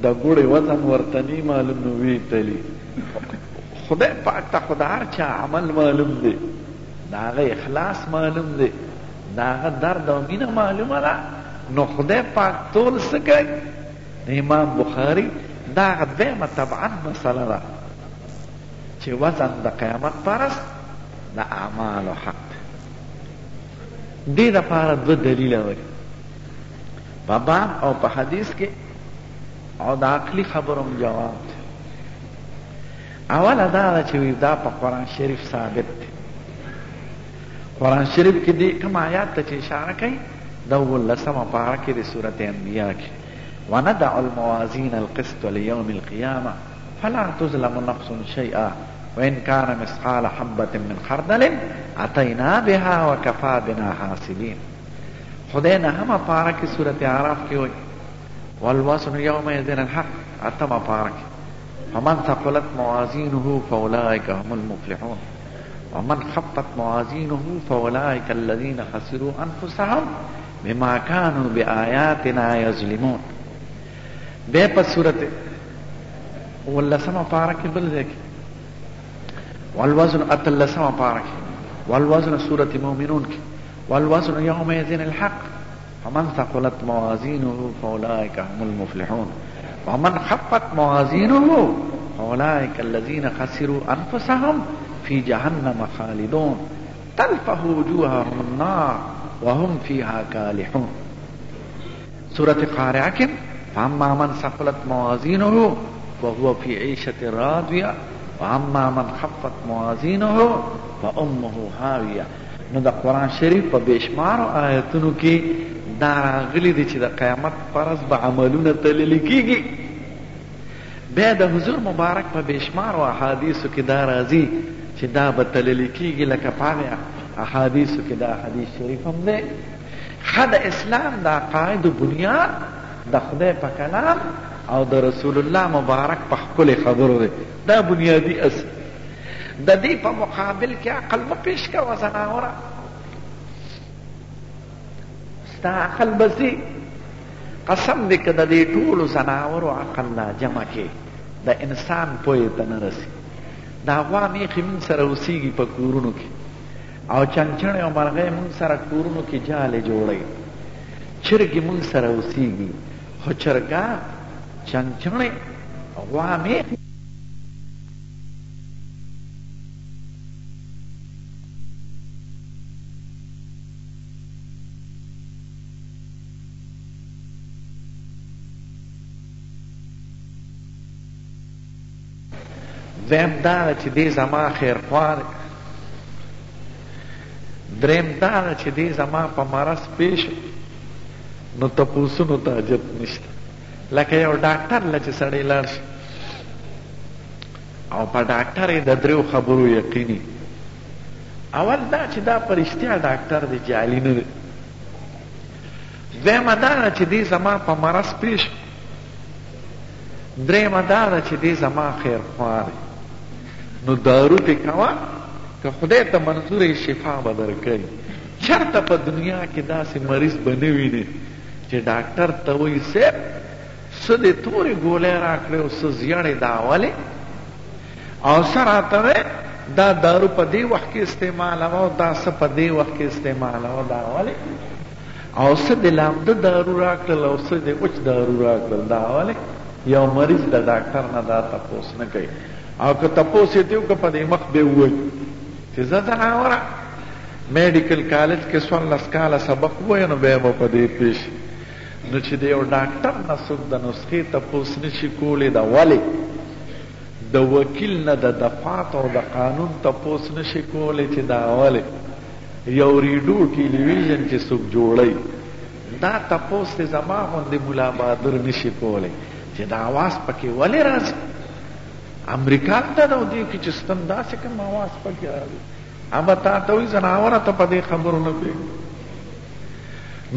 د ګوړې وزن ورته نه معلوم نو وی تلی خدای پاک ته خو د هر چا عمل معلوم دی د هغه اخلاص معلوم دی د هغه درد او مینه معلومه ده نو خدای پاک ټول څه کوي امام بخاري دا هغه دویمه طبعا مسله ده چې وزن د قیامت په ورځ د اعمالو حق دی دې دپاره دوه دلیله وایي په باب او په حدیث کې او د عقلي خبرو جواب دی اوله دا ده چې دا په قرآن شریف ثابت دی قرآن شریف کې دی کوم آیات ته چې اشاره کوي دا 18مه پاره کې د سورت انبیا کې وندع الموازین القسط لیوم القیامه فلا تظلم نفس شیئا وان کان مثقال حبة من خردل اتینا بها وکفا بنا حاسبین خدای نهمه پاره کې سورت اعراف کې وایي والوزن یومئذ الحق اتمه پاره کې فمن ثقلت موازینه فاولئک هم المفلحون ومن خفت موازینه فاولئک الذین خسروا انفسهم بما كانوا بآیاتنا یظلمون بیا په سورت 18مه پاره کې بل ځای کې والوزن 18مه پاره کې والوزن سورت مؤمنون کې والوزن یومئذ الحق فمن ثقلت موازینه فاولئک هم المفلحون ومن خفت موازینه فاولئک الذین خسروا انفسهم فی جهنم خالدون تلفح وجوههم النار وهم فيها كالحون سورة قارعة فأما من ثقلت موازينه فهو في عيشة راضية وأما من خفت موازينه فأمه هاوية نو د قرآن شریف په بشمارو آیتونو کې دا راغلي دي چې د قیامت پر ورځ به عملونه تللي کېږي بیا د حضور مبارک په بشمارو احادیثو کې دا راځي چې دا به تللي کېږي لکه په هغې احادیثو کې دا حدیث شریف هم دی ښه د اسلام د عقایدو بنیاد د خدای په کلام او د رسول الله مبارک په ښکلې خبرو دی دا بنیادي اصل د دې په مقابل کې عقل مه پیش کوه زناوره ستا عقل بسي قسم دی که د دې ټولو زناورو عقل لا جمع کې د انسان پوهې ته نه رسي دا غوا میخې مونږ سره اوسېږي په کورونو کې او چنچڼې او مرغۍ مونږ سره کورونو کې جالې جوړوي چرګې مونږ سره اوسېږي خو چرګان چنچڼې غوا میخې دویم دا ده چې دې زما خیرخوا دی دریم دا ده چې دې زما په مرض پیش نو تپوسونو ته حاجت نشته لکه یو ډاکټر له چې سړی لاړ شي او په ډاکټر یې د دریو خبرو یقیني اول دا چې دا په رښتیا ډاکټر دی جعلي نه دی دویمه دا ده چې دې زما په مرض پیش دریمه دا ده چې دې زما خیرخوا دی نو دارو تی کوا که خدای ته منظور شفا به درکوي چرته په دنیا کې داسې مریض به نه وینې چې ډاکټر ته وایي صاحب څه دې تورې ګولۍ راکړې او څه زیړې دا ولې او څه راته وی دا دارو په دې وخت کې استعمالوه دا څه په دې وخت کې استعمالوه دا ولې او څه دې لامده دارو راکړل او څه دې وچ دارو راکړل دا ولې یو مریض د ډاکټر نه دا تپوس نه کوي او که تپوس یې دیو که په دې مخ به ووایي چې زه ځناوره میډیکل کالج کې 14 کاله سبق ووایه نو بیا به په دې پیش نو چې د یو ډاکټر نه څوک د نسخې تپوس نشي کولی د ولې د وکیل نه د دفعات او د قانون تپوس نشي کولی چې دا ولې یو ریډیو ټلویزیون چې څوک جوړوي دا تپوس د زما غوندې ملا بهادر نشي کولی چې دا اواز پکې ولې راځي امریکا ته د دې کې چې ستن داسې کوم اواز پکې راځي اما تا ته وایي ځناوره ته په دې خبرو نه پوهېږي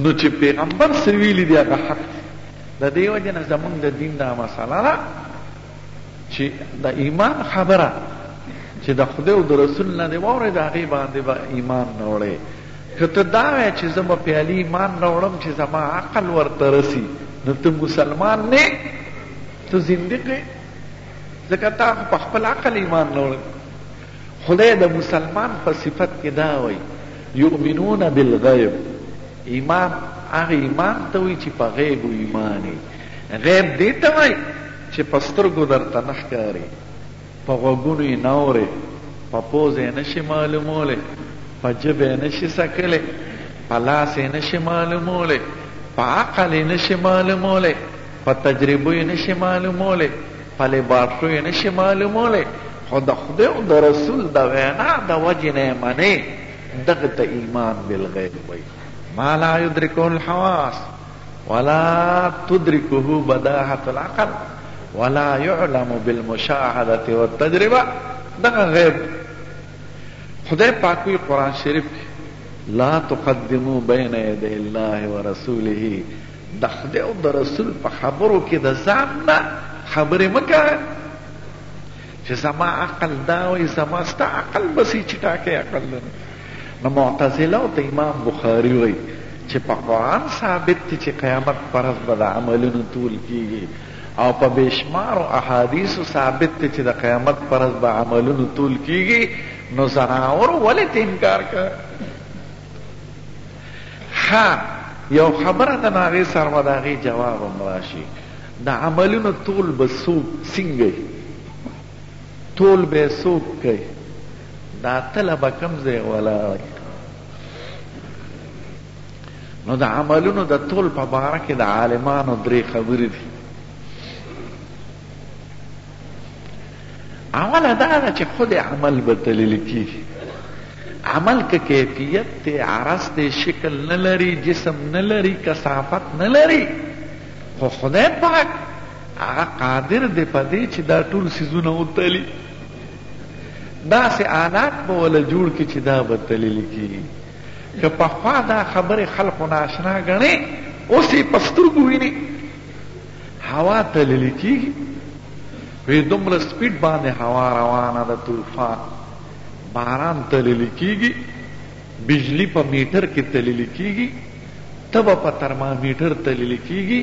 نو چې پیغمبر څه ویلي دي هغه حق د دې وجې نه زمونږ د دین دا مسله ده چې د ایمان خبره چې د خدای او د رسول نه دې واورې د هغې باندې به ایمان نه وړې که ته دا وایې چې زه به پیالي ایمان راوړم چې زما عقل ورته رسي نو ته مسلمان نه ته زندق یې ځکه تا خو په خپل عقل ایمان راوړی خدای د مسلمان په صفت کې دا وایي یؤمنون بالغیب ایمان هغه ایمان ته وایي چې په غیب ایمان غیب دې ته وایي چې په سترګو درته نه ښکاري په غوږونو یې نه اورې په پوزه یې نشي معلومولی په ژبه یې نشي څکلی په لاس یې نشي معلومولی په عقل یې نشي معلومولی په تجربو یې نشي معلومولی په لباټرو یې نشي معلومولی خو د خدای او د رسول د وینا د وجې نه یې منې دغه ته ایمان بالغیب وایي ما لا یدرکه الحواس ولا تدرکه بداهة العقل ولا يعلم بالمشاهدة والتجربة دغه غیب خدای پاک وی قرآن شریف لا تقدموا بین یدی الله ورسوله د خدای او د رسول په خبرو کې د ځان نه خبرې مه کوه چې زما عقل دا وایي زما ستا عقل بسې چې ټاکې عقل لري نو معتزله او ته امام بخاري وایي چې په قرآن ثابت دي چې قیامت پر ورځ به د عملونو طول کېږي او په بېشمارو احادیثو ثابت دي چې د قیامت پر ورځ به عملونو طول کېږي نو زناورو ولې ته انکار کوه ښه یو خبره ده نو هغې سره به د هغې جواب هم راشي د عملونو طول به څوک څنګه طول به څوک کوي دا تله به کوم ځای ولاړ نو د عملونو د طول په باره کې د عالمانو 3 خبرې دي اوله دا ده چې خود عمل به دلیل کېږي عمل که کیفیت دی عرض دی شکل نه لري جسم نه لري کثافت نه لري خو خدای پاک هغه قادر دی په دې چې دا ټول څیزونه وتلي داسې آلات به وله جوړ کړي چې دا به دلیل کېږي که پخوا دا خبرې خلقو ناشنا ګڼې اوس یې په سترګو ویني هوا تللی کېږي وی دومره سپیډ باندې هوا روانه ده طوفان باران تللی کېږي بجلی په میټر کې تللی کېږي تبه په ترمامیټر تللی کېږي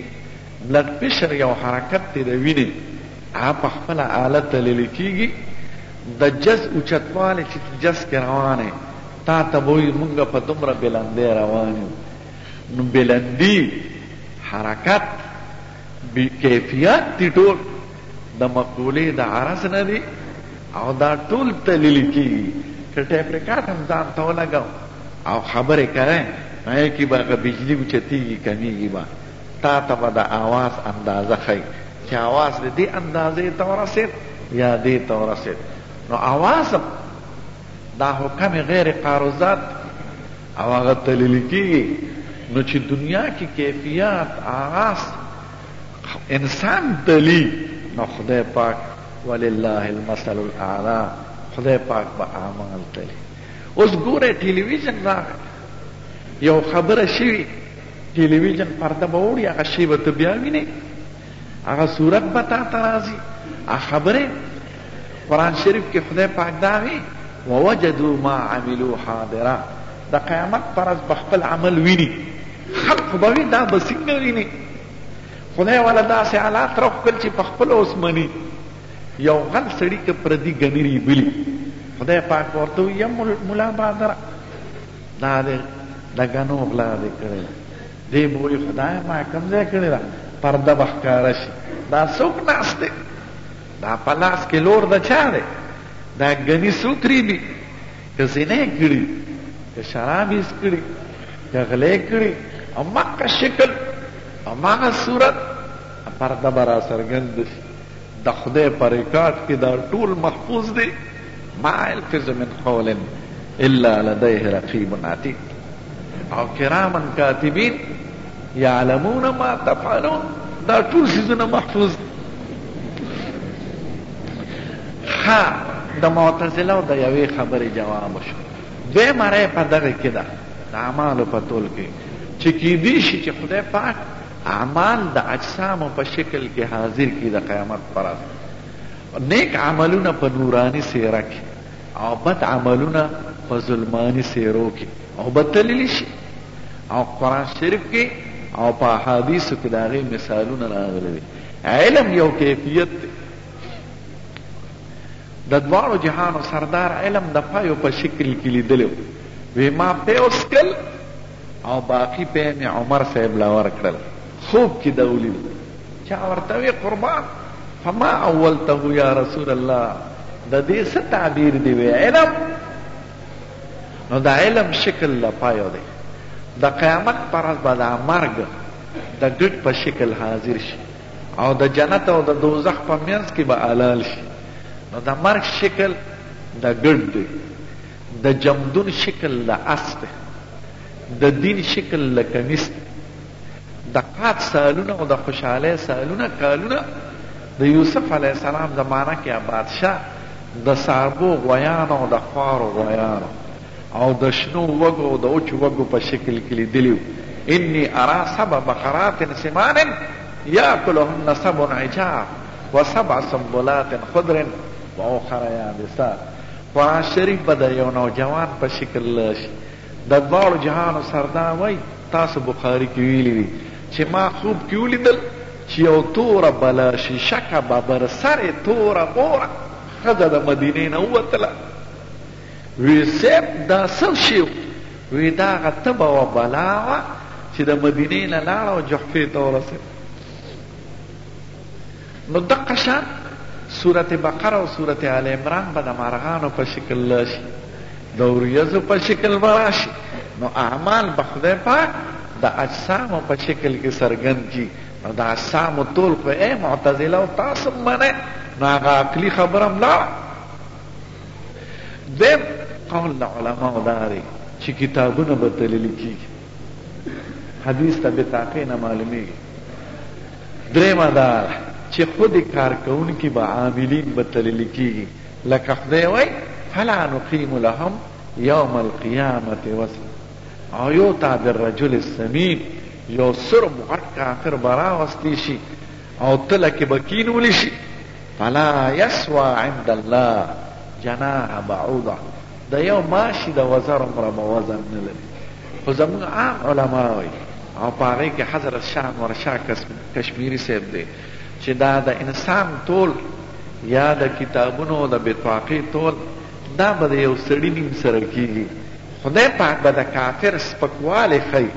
بلډ پریشر یو حرکت دی د وینې هغه په خپله آله تللی کېږي د جز اوچتوالی چې جز کې روانې تا ته به وایي مونږ په دومره بلندۍ روان یو. نو بلندي حرکت کیفیت دي ټول د مقولې د عرض نه دي او دا ټول تللی کېږي. که ټیپ ریکارډ هم ځان ته ولګو او خبرې کوې نو هغې کې به بجلي اوچتېږي کمیږي به تا ته به د آواز اندازه ښیي چې آواز د دې اندازې ته ورسېد یا دې ته ورسېد. نو آواز هم دا حکم غیر قاروزات او هغه تللی کېږي. نو چې دنیا کې کیفیت آغاز انسان تلی نو خدای پاک ولله المثل الاعلی خدای پاک به اعمال تلی. اوس ګوره ټلویزیون راغی یو خبره شوي ټلویزیون پرده به وړي هغه شی به ته بیا وینې هغه صورت به تا ته راځي هغه خبرې. قرآن شریف کې خدای پاک دا وی ووجدوا ما عملوا حاضرا د قیامت پر ورځ به خپل عمل ویني. خلق به وي دا به څنګه ویني؟ خدای والا داسې حالات راوښکل چې په خپله اوس مني. یو غل سړي که پردي ګنري بلي خدای پاک ورته وي یم ملا بادره دا دې د ګنو غلا دې کړې ده. دې به وایي خدایه ما کوم ځای کړې ده پرده به ښکاره شي. دا څوک ناست دی؟ دا په لاس کې لور د چا دی؟ دا ګني څوک ریبي؟ که زینې کړي که شراب یې څکړي که غلې کړي هماغه شکل هماغه صورت پرده به را څرګند شي. د خدای په ریکارډ کې دا ټول محفوظ دی. ما یلفظ من قول الا لدیه رقیب عتید او کراما کاتبین یعلمون ما تفعلون. دا ټول څیزونه محفوظ دي. ها د معتزله او د یوې خبرې جواب وشو. دویمه رایه په دغه کې ده د اعمالو په ټول کې چې کیدی شي چې خدای پاک اعمال د اجسامو په شکل کې حاضر کړي د قیامت پر ورځ. نیک عملونه په نورانی څیره کې او بد عملونه په ظلمانی څیرو کې او بدللی شي. او قرآن شریف کې او په احادیثو کې د هغې مثالونه راغلي دي. علم یو کیفیت دی. د دواړو جهانو سردار علم د پایو په شکل کې لیدلی وی ما پی وسکل او باقي پی مې عمر صاحب له ورکړل. خوب کې د ولید چا ورته وی قربان فما اولته یا رسول الله د دې څه تعبیر دی؟ وی علم. نو د علم شکل له پایو دی. د قیامت پر ورځ به دا مرګ د ګډ په شکل حاضر شي او د جنت او د دوزخ په منځ کې به حلال شي. نو د مرګ شکل د ګډ دی. د جمدون شکل د اس دی. د دین شکل د کمیس دی. د قات سالونه او د خوشحالۍ سالونه کالونه د یوسف علیه السلام زمانه کې بادشاه د سابو غویانو او د خوارو غویانو او د شنو وږو او د وچو وږو په شکل کې لیدلي وو. انی ارا سبع بقرات سمان یاکلهن سبع عجاف وسبع سنبلات خضر واخر یابسات. قرآن شریف به د یو نوجوان په شکل شي. د دواړو جهانو سردار وای تاسو بخاري کې ویلي وي چې ما خوب کې ولیدل چې یو توره بلا شیشکه ببر سرې توره موره ښځه د مدینې نه ووتله. وی صاحب دا څه شي؟ وی دا هغه تبه وه بلا وه چې د مدینې نه لاړه او جحفې ته ورسېد. نو دقه شان سورت بقره او سورت آل عمران به د مارغانو په شکل راشي د وریځو په شکل به راشي. نو اعمال به خدای پاک د اجسامو په شکل کې څرګند کړي. نو د اجسامو ټول خو ای معتزله او تاسو منئ نو هغه عقلي خبره هم لاړه. دویم قول د علماو دا دی چې کتابونه به تللي کېږي. حدیث ته بطاقې نه معلومېږي. درېیمه دا چې خود کارکوونکي به عاملین به تللي کېږي. لکه خدای وایي فلا نقیم لهم یوم القیامة وزنا. او یو تا بالرجل السمین یو سرب غټ کافر به راوستی شي او تله کې به کینولی شي. فلا یسوى عند الله جناح بعوضه. د یو ماشي د وزر عمره به وزن نه لري. خو زموږ عام علما وایي او په هغې کې حضرت شاه انور شاه کشمیري صاحب دی چې دا د انسان ټول یا د کتابونو د بطاقې تول دا به د یو سړي نیم سره کېږي. خدای پاک به د کافر سپکوالی ښیي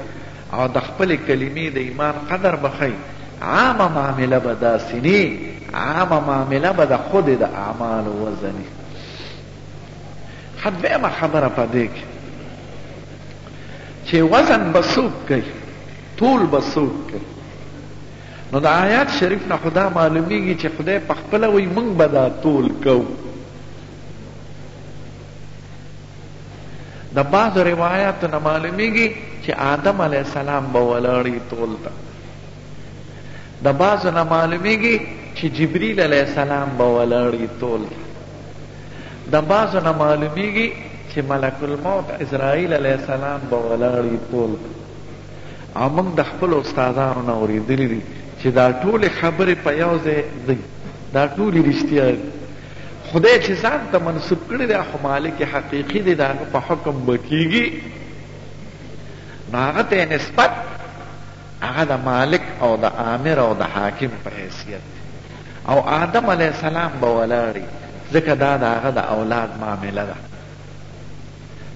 او د خپلې کلمې د ایمان قدر به ښیي. عامه معامله به داسې نه، عامه معامله به د خودې د اعمالو وزني. ښه دویمه خبره په دې کې چې وزن به څوک کوي، طول به څوک کوي. نو د آیات شریف نه خدا معلومیږي چې خدای په خپله وایي موږ به دا طول کوو. د بعضو روایاتو نه معلومیږي چې آدم علیه السلام به ولاړی طول ته. د بعضو نه معلومیږي چې جبریل علیه السلام به ولاړی طول ته. د بعضو نه معلومیږي چې ملک الموت اسرائیل علیه السلام به ولاړی طول ته. او موږ د خپلو استادانو نه اورېدلي دي چې دا ټولې خبرې په یو ځای دي، دا ټولې رښتیا دي. خدای چې ځان ته منسوب کړی دی خو مالک حقیقي دی، د هغه په حکم به کېږي. نو هغه ته نسبت هغه د مالک او د آمر او د حاکم په حیثیت دی. او آدم علیه السلام به ولاړي ځکه دا د هغه د اولاد معامله ده،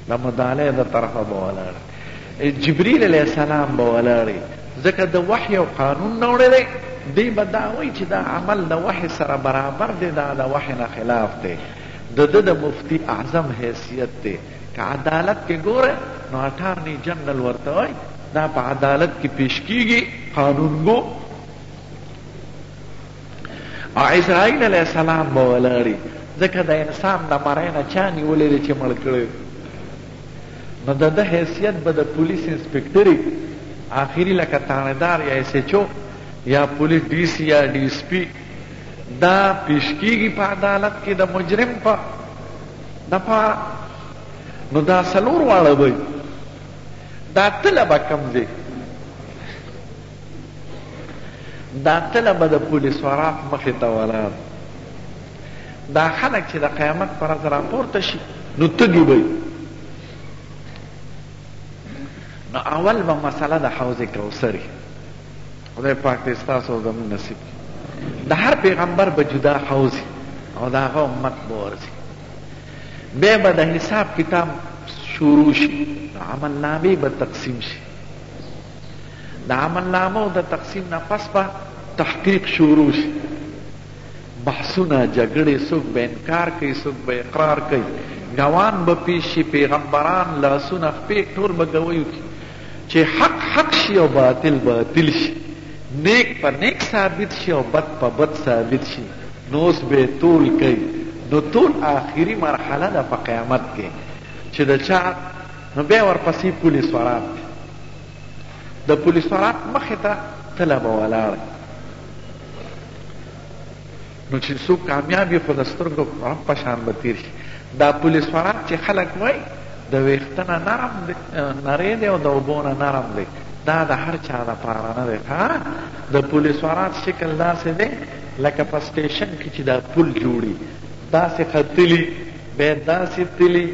د مدالعې د طرفه به ولاړي. جبریل علیه السلام به ولاړي ځکه د وحی او قانون نه وړی دی. دی به دا وایي چې دا عمل د وحی سره برابر دی، دا د وحی نه خلاف دی. د ده د مفتی اعظم حیثیت دی. که عدالت کې ګوره نو اټارني جنرال ورته وایي دا په عدالت کې پیش کیږي قانونګو. او اسرائیل علیه السلام به ولاړي ځکه د انسان د مرۍ نه چا نیولی دی چې مړ کړی. نو د ده حیثیت به د پولیس انسپکټري آخري لکه تانیدار یا ایس ایچ او یا پولیس ډي سي یا ډي اس پي دا پیش کیږي په عدالت کې د مجرم په دپاره. نو دا څلور واړه به دا تله به کم دی، دا تله به د پولیس وراق مخې ته ولاړ. دا خلک چې د قیامت پر ورځ راپورته شي نو تږي به. نو اول به مسله د حوض کوثر خدای پاک دې ستاسو زموږ نصیب کړي. د هر پیغمبر به جدا حوض او د هغه امت به ورځي. بیا به د حساب کتاب شروع شي، عمل نامې به تقسیم شي. د عمل نامو د تقسیم نه پس به تحقیق شروع شي، بحثونه جګړې، څوک به انکار کوي څوک به اقرار کوي، ګوان به پیش شي، پیغمبران لاسونه خپې ټول به ګویو کړي چې حق حق شي او باطل باطل شي، نیک په نیک ثابت شي او بد په بد ثابت شي. نو اوس به طول کوي. نو طول آخري مرحله ده په قیامت کې چې د چا نو بیا ورپسې پولیس ورات دی. د پولیس ورات مخې ته تله به ولاړه. نو چې څوک کامیاب وي خو د سترګو په شان به تېر شي. دا پولیس ورات چې خلک وایي د ویښته نه نرم دی، نری دی او د اوبو نه نرم دی، دا د هر چا دپاره نه دی. د پولیس ورات شکل داسې دی لکه په سټیشن کې چې دا پل جوړي، داسې ختلي بیا داسې تلي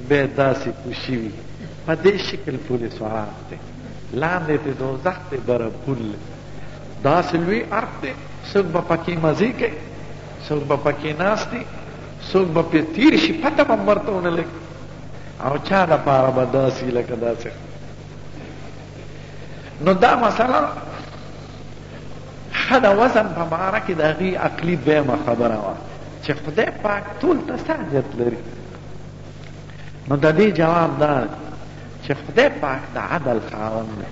بیا داسې کوشي وي. په دې شکل پولیس ورات دی. لاندې د دوزخ دی، بره پل داسې لوی ارک دی. څوک به پکې مزې کوي، څوک به پکې ناست دي، څوک به پرې تېر شي پته به هم ورته ونه لګي. او چا دپاره به داسې لکه داسې. نو دا مسله ښه د وزن په باره کې د هغې عقلي دویمه خبره وه چې خدای پاک ټول ته څه حاجت لري. نو د دې جواب دا چې خدای پاک د عدل خاوند دی،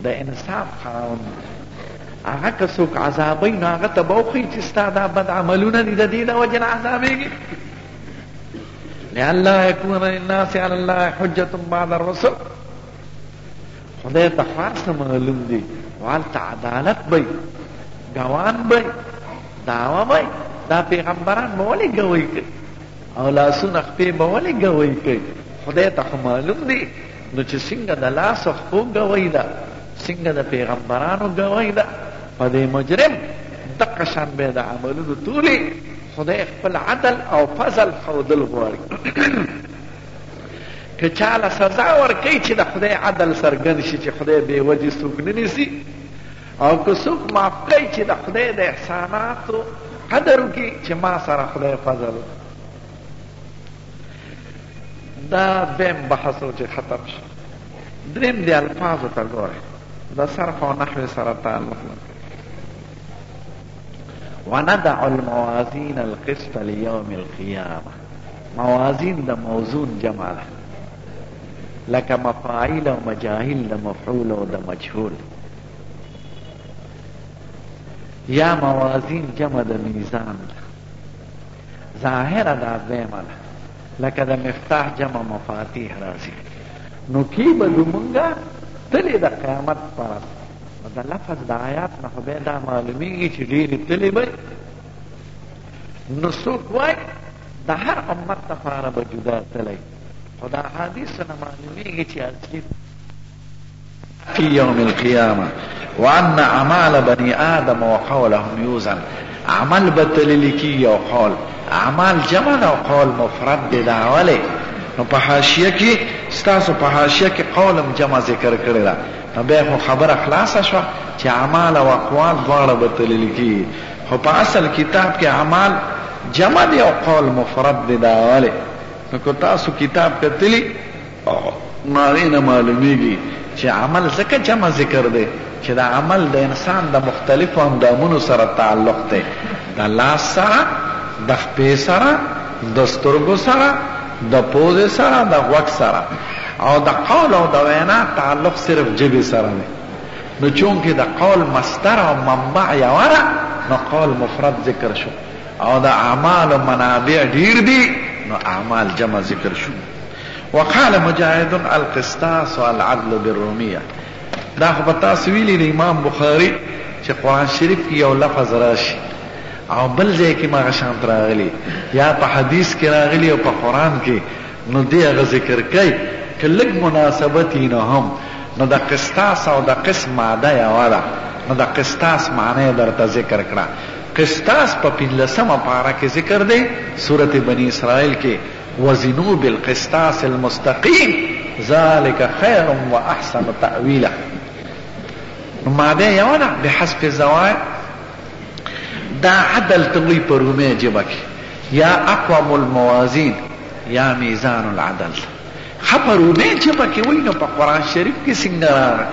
د انصاف خاوند دی. هغه که څوک عذابوي نو هغه ته به وښیي چې ستا دا بد عملونه دي، د دې د وجې نه عذابېږي. لئلا یکون للناس علی الله حجة بعد الرسل. خدای ته خاصه معلوم دی هلته عدالت به ګوان به دعوه به. دا پیغمبران به ولې ګوی کوي او لاسونه خپې به ولې ګوی کوي؟ خدای ته خو معلوم دی. نو چې څنګه د لاس او خپو ګوی ده څنګه د پیغمبرانو ګوی ده، په دې مجرم دقه شان به د عملونو ټولې خدای خپل عدل او فضل ښودل غواړي. که چاله سزا ورکوي چې د خدای عدل څرګند شي چې خدای بې وجې څوک نه نیسي، او که څوک معاف کوي چې د خدای د احساناتو قدر وکي چې ما سره خدای فضل دا دیم بحث و چې ختم شي. دریم دی الفاظو ته ګورئ، د صرف او نحو سره تعلق لري. وندع الموازین القسط لیوم القیامه. موازین د موزون جمع ده، لکه مفاعیل او مجاهیل د مفعول او د مجهول. یا موازین جمع د میزان ده، ظاهره دا دیمه ده، لکه د مفتاح جمع مفاتیح راځي. نو کی به دومونږه تلې د قیامت پرد. د لفظ د آیات نه خو بیا دا معلومیږي چې ډېرې تلې به. نو څوک وایي د هر امت لپاره به جدا تلی، خو د احادیثو نه معلومیږي چې اصلي فی یوم القیامه وان اعمال بني آدم وقولهم یوزن. عمل به تللی کیږي او قول. اعمال جمع او قول مفرد دی. دا ولې؟ نو په حاشیه کې ستاسو په حاشیه کې قولم جمع ذکر کړی ده، نو بیا خو خبره خلاصه شوه چې اعمال او اقوال دواړه به تللی کیږي. خو په اصل کتاب کې اعمال جمع دی او قول مفرد دی. دا ولې؟ نو که تاسو کتاب کتلی نو هغې نه معلومیږي چې عمل ځکه جمع ذکر دی چې دا عمل د انسان د مختلفو اندامونو سره تعلق دی، د لاس سره، د خپې سره، د سترګو سره، د پوزې سره، د غوږ سره. او د قول او د وینا تعلق صرف جبې سره دی. نو چونکې د قول مصدر او منبع یوه ده، نو قول مفرد ذکر شو. او د اعمال و منابع ډیر دي، نو اعمال جمع ذکر شو. وقال مجاهد القسطاس والعدل بالرومیه. دا خو په تاسو ویلي د امام بخاري چې قرآن شریف کې یو لفظ راشي او بل ځای کې هغه شانت راغلی، یا په حدیث کې راغلی او په قرآن کې، نو دی هغه ذکر کوي که لږ مناسبت یې نه هم، نو د قسطاس او د قسم ماده یوه ده. نو د قسطاس معنی درته ذکر کړه. قسطاس په 15مه پاره کې ذکر دی، سورت بنی اسرائیل کې وزنوا بالقسطاس المستقیم ذلك خیر و احسن تأویلا. نو ماده یوه ده بحسب زوائد. دا عدل توی په رومي جبه کې، یا اقوم الموازین یا میزان العدل. خپه رومي جبه کې وای، نو په قرآن شریف کې څنګه راغی؟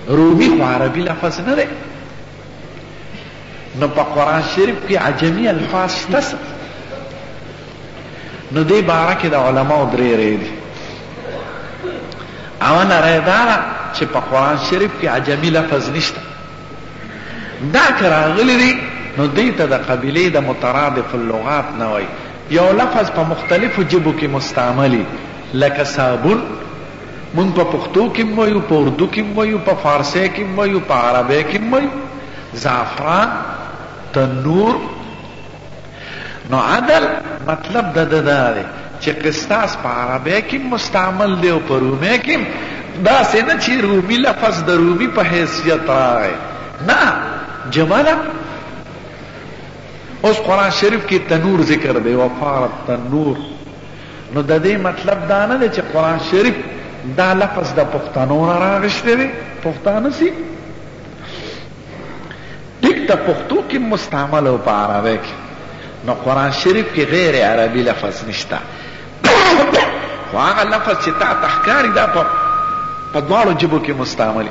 رومي خو عربي لفظ نه دی، نو په قرآن شریف کې عجمی الفاظ شته. نو دې باره کې د علماو درې رې دي. اوله رې دا ده چې په قرآن شریف کې عجمی لفظ نشته. دا که راغلی دی نو دې ته د قبیلې د مترادف اللغات نه وایي. یو لفظ په مختلفو جبو کې مستعملي، لکه صابون مونږ په پښتو کې وایو، په اردو کې وایو، په فارسی کې وایو، په عربی کې وایو. زعفران، تنور. نو عدل مطلب د دا دی چې قسطاس په عربی کې مستعمل دی او په رومي کې. داسې نه چې رومي لفظ د رومي په حیثیت راغی، نه، جمع ده. اوس قرآن شریف کې تنور ذکر دی، وفارت تنور. نو د دې مطلب دا نه دی چې قرآن شریف دا لفظ د پښتنو نه راغشتی دی. پښتانه سي ټیک د پښتو کې مستعمل او په عربی کې. نو قرآن شریف کې غیر عربي لفظ نشته. خو هغه لفظ چې تا تحکاری دا په دواړو جبو کې مستعملي.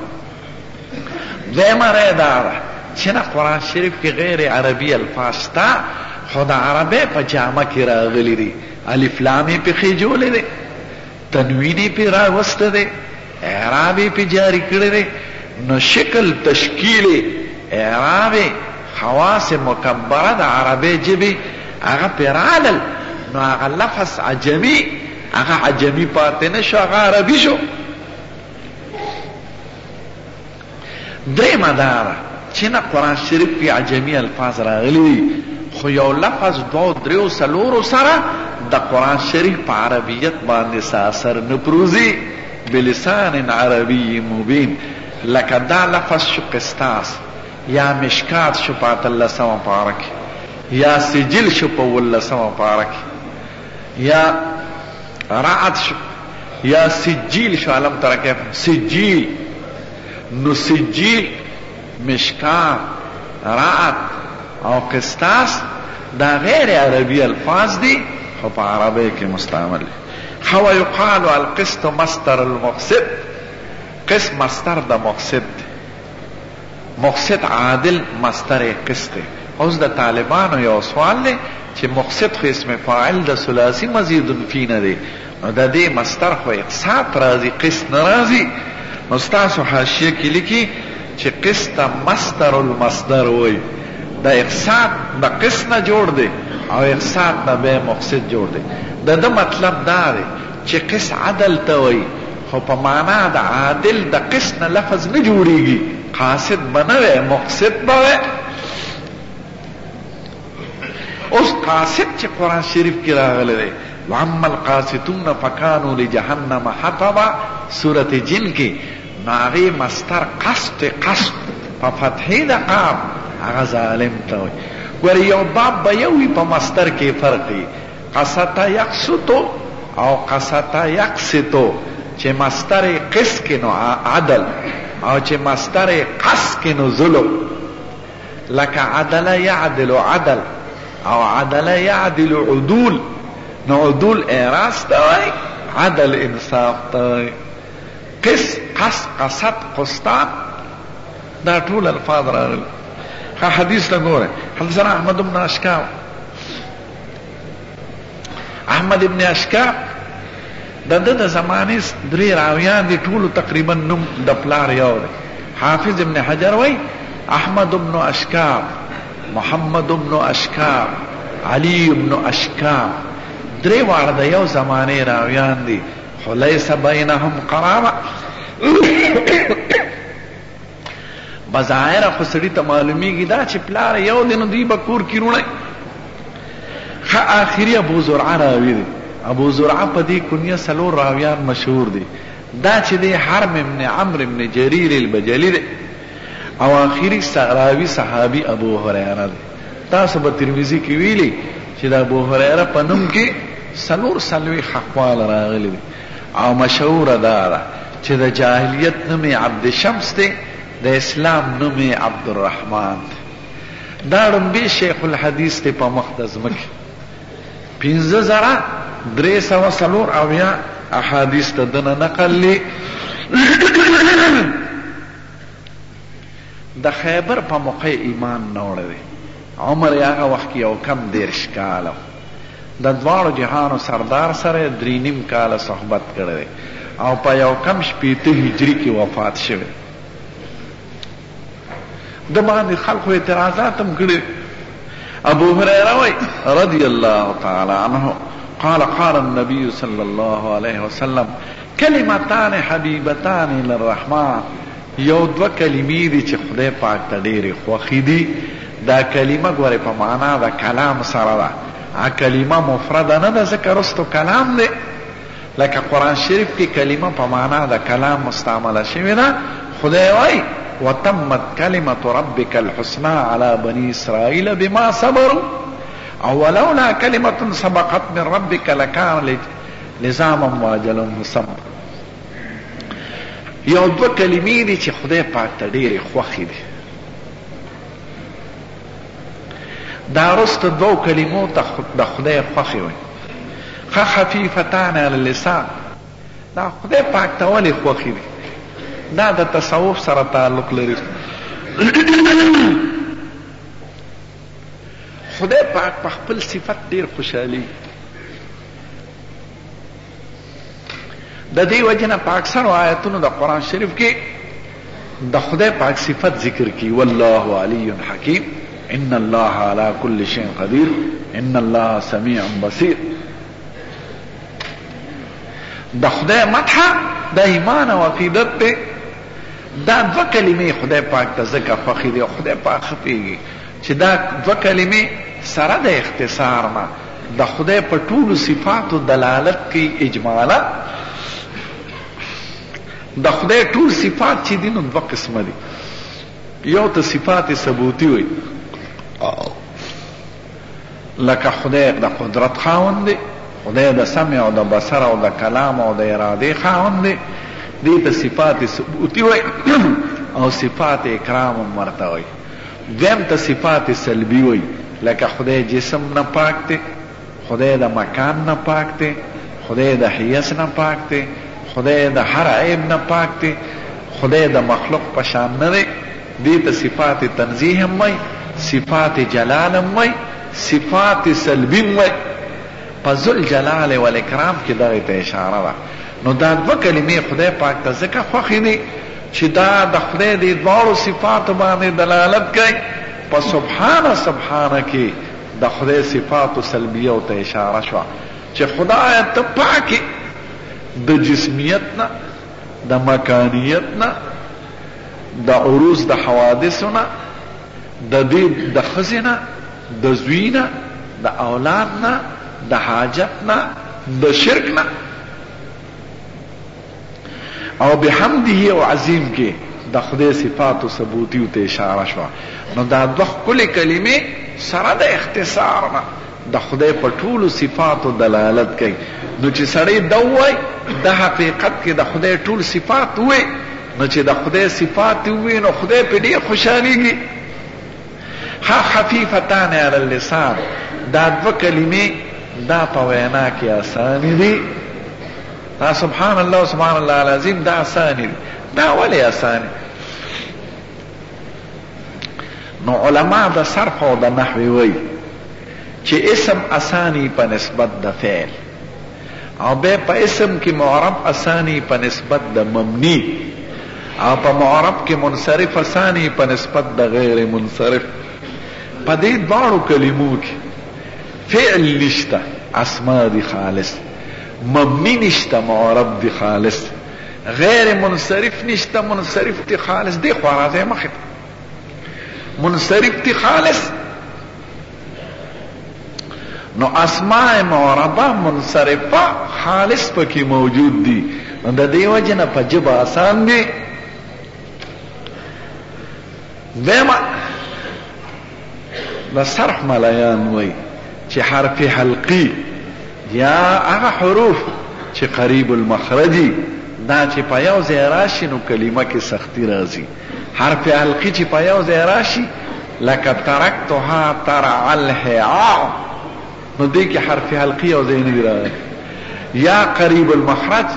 دویمه رای دا ده چې نه، قرآن شریف کې غیر عربي الفاظ شته، خو د عربی په جامه کې راغلی دی. الف لام یې پې خېجولی دی، تنوین یې پې راوسته دی، اعراب یې پې جاری کړی دی. نو شکل، تشکیل، اعراب، خواص مکبره د عربی جبې هغه پې رالل. نو هغه لفظ عجمی، هغه عجمی پاتې نه شو، هغه عربي شو. درېمه دا ده چې نه، قرآن شریف کې عجمی الفاظ راغلي دي، خو یو لفظ دوو دریو څلورو سره د قرآن شریف په عربیت باندې څه اثر نه پروزي بلسان عربي مبین. لکه دا لفظ شو قسطاس، یا مشکات شو په 18مه پاره کې، یا سجل شو په 18مه پاره کې، یا رعد شو، یا سجیل شو. علم تر کیف سجیل. نو سجیل، مشکات، رعد، او قسطاس دا غیر عربی الفاظ دی خو په عربی کې مستعمل دی. خو یقال القسط مصدر المقسط، قسط مصدر د مقسط دی، مقسط عادل مصدر قسط دی. اوس د طالبانو یو سوال دی چې مقسط خو اسم فاعل د ثلاثی مزید فی نه دی، نو د دې مصدر خو اقساط راځي قسط نه راځي. نو ستاسو حاشیه کې لیکي چې قسط مصدر المصدر وای، د اقساط د قسط نه جوړ دی او اقساط نه به مقسط جوړ دی. د مطلب دا دی چې قسط عدل ته وای، خو په معنا د عادل د قسط نه لفظ نه جوړیږي، قاصد بنوي مقسط بوي. اوس قاصد چې قرآن شریف کې راغلی دی، واما القاسطون فکانوا لجهنم حطبا، سورت جن کې ناغي مستر قسط قسط په فتحې د قاف هغه ظالم ته وي. ګورې یو باب به یو وي په مستر کې فرق دی، قسط یقسطو او قسط یقسطو، چې مستر قسط کې نو عدل او چې مستر قسط کې نو ظلم. لکه عدل یعدل عدل او عدل یعدل عدول، نو عدول اعراض ته وای، عدل انصاف ته وای. قسط قسط قسط قسطان دا ټول الفاظ راغلي. حدیث ته ګوره، حدثنا احمد بن اشکاب، احمد ابن اشکاب د زمانه درې راویان دي، ټول تقریبا نوم د پلار یو دی. حافظ ابن حجر وای احمد ابن اشکاب، محمد ابن اشکاب، علی ابن اشکاب، درې واړه د یو زمانه راویان دي، خو لیس بینهم قرابه. بظاهر خو سړي ته معلومیږي دا چې پلار یو دی، نو دوی به کور کې روڼی. آخري ابو زرعه راوي دی، ابو زرعه په دې کنیه څلور راویان مشهور دي. دا چې دی حرم ابن عمرو ابن جریر البجلی دی، او آخري راوي صحابي ابو هريره دی. تاسو به ترمذی کې ویلي چې د ابو هريره په نوم کې څلور څلوېښت اقوال راغلي دي، او مشهوره دا ده چې د جاهلیت نوم عبد شمس دی، د اسلام نوم عبدالرحمن دی. دا ړومبی شیخ الحدیث دی په مخ د ځمکې، 5304 احادیث ته دنه نقل لی. د خیبر په موقع ایمان نه وړی، عمر یې هغه وخت کې یو کم 13 کاله، د دواړو جهانو سردار سره 3.5 کاله صحبت کړی او په یو کم 80 هجری کې وفات شوی. د باندې خلکو اعتراضات هم کړي. ابو هريره وای رضی الله تعالی عنه قال قال النبي صلى الله عليه وسلم كلمتان حبيبتان للرحمن، یو دو کلمې دي چې خدای پاک ته ډېرې خوښې دي. دا کلمه ګورې په معنا د کلام سره ده، کلمه مفرده نه ده ځکه رستو کلام دی. لکه قرآن شریف کې کلمه په معنا د کلام مستعمله شوې ده. خدای وای وتمت كلمة ربك الحسنى على بني إسرائيل بما صبروا او ولولا كلمة سبقت من ربك لكان لزاما واجل مسمى. یو دو کلمې دي چې خدای پاک ته ډېرې خوښې دي. دا وروسته دوو کلمو ته د خدای خوښې وي. خفیفتان علی اللسان، دا خدای پاک ته ولې خوښې دي؟ دا د تصوف سره تعلق لري. خدای پاک په خپل صفت ډیر خوشحالي. د دې وجنه په اکثرو آیتونو د قرآن شریف کې د خدای پاک صفت ذکر کی، والله علی حکیم، ان الله علی کل شیء قدیر، ان الله سمیع بصیر. د خدای مدح د ایمان او عقیدت ته دا دو کلمې خدای پاک ته ځکه خوښې دي او خدای پاک خفیږي چې دا دو کلمې سره د اختصار نه د خدای په ټولو صفاتو دلالت کوي. اجمالا د خدای ټول صفات چې دي نو دوه قسمه دي. یو ته صفات ثبوتی وي، لکه خدای د قدرت خاوند دی، خدای د سمع او د بصر او د کلام او د اراده خاوند دی، دې ته صفات ثبوتی وي او صفات اکرام ورته وي. دویم ته صفات سلبی وی، لکه خدای جسم نه پاک دی، خدای د مکان نه پاک دی، خدای د حیث نه پاک دی، خدای د هر عیب نه پاک دی، خدای د مخلوق پشان نه دی. دې ته صفات تنزیه هم وی، صفات جلال هم وی، صفات سلبی هم وی. په ذل جلال والاکرام کې دغه ته اشاره ده. نو دا دوه کلمې خدای پاک ته ځکه خوښې دي چې دا د خدای د دواړو صفاتو باندې دلالت کوي. په سبحانه سبحانه کې د خدای صفاتو سلبیه ته اشاره شوه چې خدای ته پاکې د جسمیت نه، د مکانیت نه، د عروض د حوادثو نه، د دې د ښځې نه، د زوی نه، د اولاد نه، د حاجت نه، د شرک نه. او بحمده او عظیم کې د خدای صفاتو ثبوتیو ته اشاره شوه. نو دا دوه ښکلې کلمې سره د اختصار نه د خدای په ټولو صفاتو دلالت کوي. نو چې سړی دا ووایي د حقیقت کې د خدای ټول صفات ووایي، نو چې د خدای صفات ووایي نو خدای په ډېر خوشحالېږي. خفیفتان علی اللسان، دا دوه کلمې دا په وینا کې آسانې دي. دا سبحان الله سبحان الله العظیم دا آسانې دي. دا ولې آسانې؟ نو علما د صرف او د نحوی وایي چې اسم آسانی په نسبت د فعل، او بیا په اسم کې معرب آسانی په نسبت د مبنی، او په معرب کې منصرف آسانی په نسبت د غیر منصرف. په دې دواړو کلمو کې فعل نشته، اسما دی خالص، مبنی نشته، معرب دی خالص، غیر منصرف نشته، منصرف دی خالص. دی خوارازه مخه منصرف دی خالص. نو اسماء معربه منصرفه خالص پکې موجود دي. نو د دې وجه نه په جبه آسان دي. دیمه د صرف ملایان وایي چې حرف حلقی یا هغه حروف چې قریب المخرجی دا چې په یو ځای راشي نو کلمه کې سختی راځي. حرف حلقی چې په یو ځای راشي لکه ترکتها ترع الحعاء، نو دې کې حرف حلقی یو ځای نه راځي. یا قریب المخرج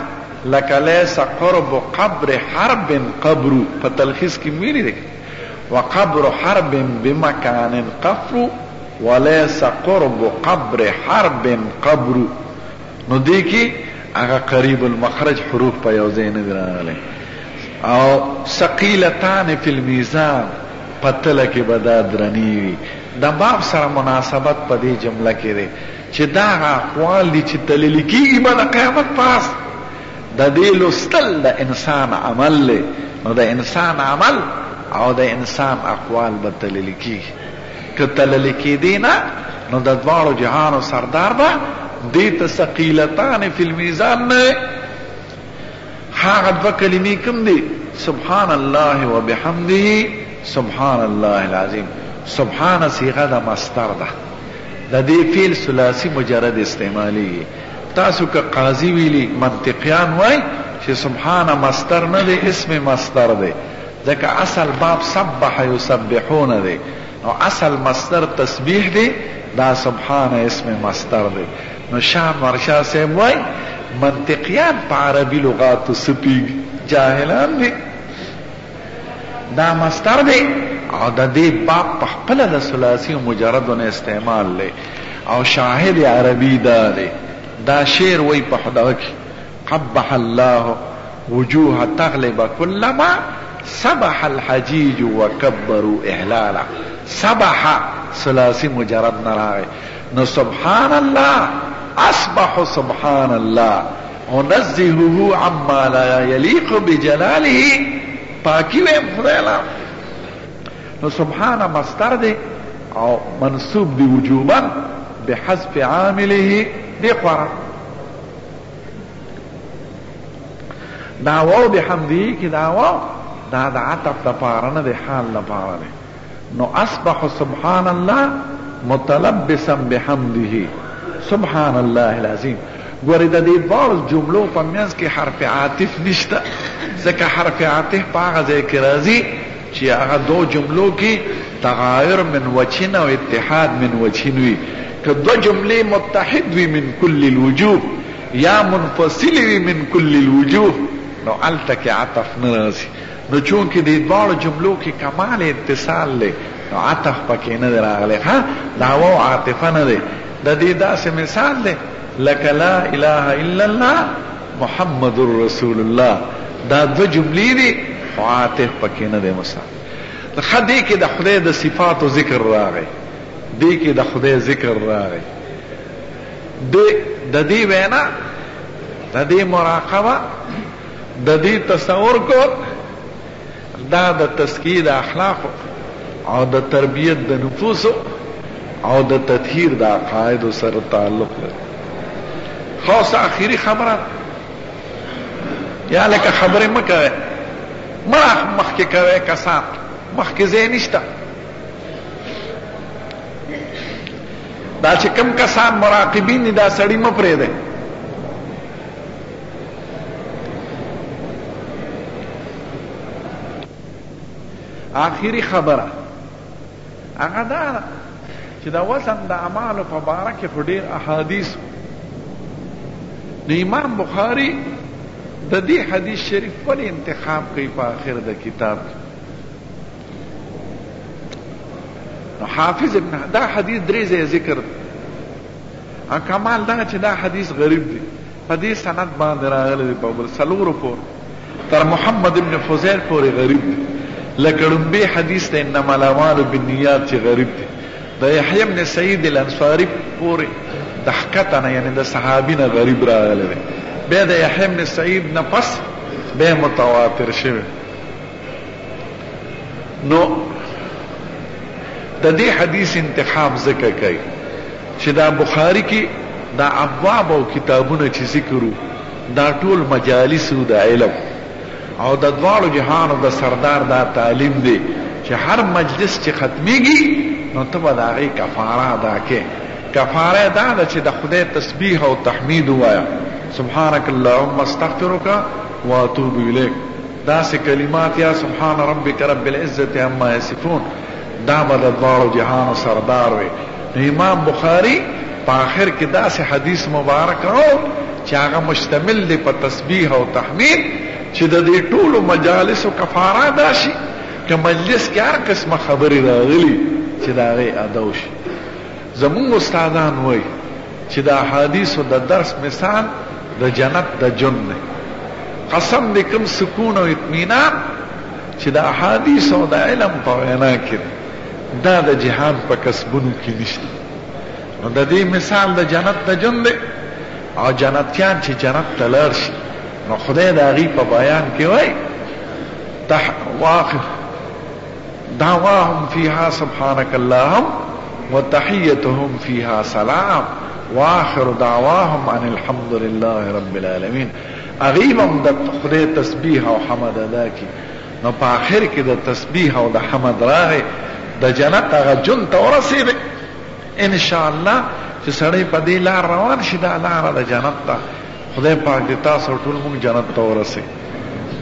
لکه لیس قرب قبر حرب قبر، په تلخیص کې ویلي دی وقبر حرب بمکان قفر وليس قرب قبر حرب قبر. نو دی کی اغا قریب المخرج حروف پا یوزین درانلے. او ثقیلتان فی المیزان پتلک بدا درنیوی. دا باب سره مناسبت پا دی جمله کی دی چه دا اقوال دی چه تللکی با دا قیامت پاس دا دی لستل دا انسان عمل لی. نو دا انسان عمل او دا انسان اقوال با تللکی که تللکی دینا نو دا دوارو جهانو سردار با دیتا ثقیلتان فی المیزان نه. حاغت و کلمی کم دی سبحان الله و بحمده سبحان الله العظیم. سبحان صیغه دا مصدر ده، دا دی فعل ثلاثی مجرد استعمالی. تاسو که قاضی ویلی منطقیان وای چې سبحان مصدر نه دی، اسم مصدر دی، ځکه اصل باب سبح یسبحون دی، نو اصل مصدر تسبیح دی، دا سبحان اسم مصدر دی. نو شاه مرشا صاحب وای منطقیان په عربی لغاتو سپیگ جاهلان دی، دا مصدر دی او دا دی باب په خپل د ثلاثی مجردونه استعمال لی. او شاهد عربی دا دی، دا شعر وای په خدا کی قبح الله وجوه تغلب كلما سبح الحجيج وكبروا احلالا. سبح ثلاثی مجرد نراغی. نو سبحان الله اصبح سبحان الله ونزهه عما لا يليق بجلاله، پاکی ویم خدایلا. نو سبحان مصدر دی او منصوب دی وجوبا بحذف عامله دی خورا. دعوو بحمده کی دعوو دا دا عطف دا پارا نه دی، حال دا پارا دی. نو اصبح سبحان الله متلبسا بحمده سبحان الله العظیم. گوری دا دی دوار جملو پا میز کی حرف عاطف نشتا، ځکه حرف عاطف پا آغا ذکر رازی چې هغه دو جملو کې تغایر من وجهن او اتحاد من وجهن وي. که دو جملې متحد وي من کل الوجوه یا منفصل وي من کل الوجوه نو الته کې عطف نه راځي. نو چونکې د دواړو جملو کې کمال اتصال دی نو عطف پکې نه دی راغلی. ها دا واو عاطفه نه دی. د دې داسې مثال دی لکه لا اله الا الله محمد رسول الله. دا دو جملې دي خو عاطف پکې نه دی. مثال دې کې د خدای د صفاتو ذکر راغی، دې کې د خدای ذکر راغی، د دې وینا، د دې مراقبه، د دې تصور کو، دا د تزکیه د اخلاق او د تربیت د نفوس او د تطهیر د عقاید سره تعلق لري. خاصه اخیری خبره یا لکه خبره مکه مخکې کوي کسان مخکې ځای نشته. دا چې کم کسان مراقبین دا سړی مه پرېږدئ. آخری خبره هغه دا چې دا وزن د اعمالو په باره کې خو ډېر احادیث. نو امام بخاري د دې حدیث شریف ولې انتخاب کوي په آخر د کتاب کې؟ نو حافظ ابن دا حدیث درې ځایه ذکر دی. کمال دا چې دا حدیث غریب دی، په دې سند باندې راغلی دی، په بل څلورو پورې تر محمد ابن فضیل پورې غریب دی. لکه لومبی حدیث ته انما الاعمال بالنیات چې غریب دی. د یحیی بن سعید الانصاری پورې د حکته نه یعنی د صحابي نه غریب راغلی دی. بیا د یحیی بن سعید نه پس بیا متواتر شوی. نو د دې حدیث انتخاب ذکر کوي چې دا بخاری کې دا ابواب او کتابونه چې ذکرو دا ټول مجالس د علم او د دواړو جهانو د سردار دا تعلیم دی چې هر مجلس چې ختمیږي نو ته به د هغې کفاره ادا کې. کفاره دا ده چې د خدای تسبیح او تحمید ووایه، سبحانک اللهم استغفرک واتوب الیک، داسې کلمات یا سبحان ربک رب العزة عما یصفون، دا به د دواړو جهانو سردار وي. نو امام بخاری په آخر کې داسې حدیث مبارک راو چې هغه مشتمل دی په تسبیح او تحمید چې د دې ټولو مجالسو کفاره ادا شي. که مجلس کې هر قسمه خبرې راغلي چې د هغې ادا شي. زمونږ استادان وایي چې د احادیثو د درس مثال د جنت د جن دی. قسم دې کوم سکون او اطمینان چې د احادیث او د علم په وینا کې دا د جهان په کسبونو کې نشته. نو د دې مثال د جنت د جن دی. او جنتیان چې جنت ته لاړ شي نو خدای د هغې په بیان کې وایي واخر دعواهم فيها سبحانك اللهم وتحيتهم فيها سلام واخر دعواهم ان الحمد لله رب العالمين. اغیبم د خدای تسبیح او حمد ادا کی. نو په آخر کې د تسبیح او د حمد راغی د جنت هغه جن ته ورسېده. ان شاء الله چې سړی په دې لار روان شي دا لاره د جنت ته خدای پاک دې تاسو ټول موږ جنت ته ورسوي.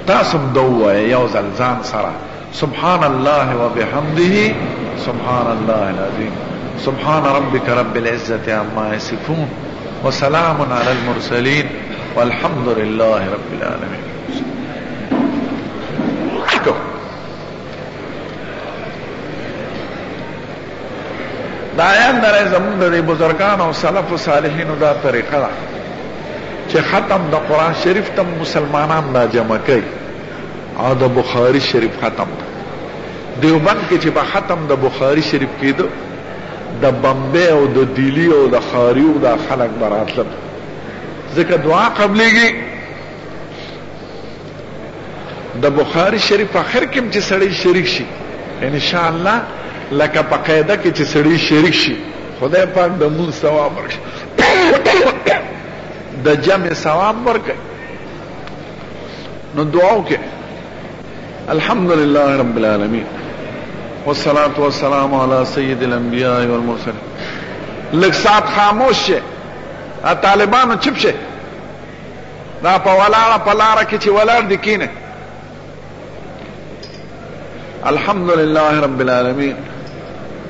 تاسو هم دا ووایئ یو ځل ځان سره سبحان الله وبحمده سبحان الله العظیم سبحان ربك رب العزة عما يصفون وسلام على المرسلين والحمد لله رب العالمين. دا آیات در زمون د بزرگان او سلف و صالحینو دا طریقه ده چې ختم د قرآن شریف تم مسلمانان دا جمع کوي او د بخاری شریف ختم دیوبند کې چې به ختم د بخاری شریف کېده د بمبئی او د دیلی او د خاریو دا خلق براتلل ځکه دعا قبلېږي. د بخاری شریف اخر کې چې سړی شریک شي ان شاء الله لکه په قاعده کې چې سړی شریک شي خدای پاک د مون ثواب ورکړي د جمع ثواب ورکړي. نو دعا وکړه الحمد لله رب العالمین والصلاة والسلام على سید الانبیاء والمرسلین. لږ ساعت خاموش شه طالبانو چپ شه دا په ولاړه په لاره کې چې ولاړ دي کینه الحمد لله رب العالمين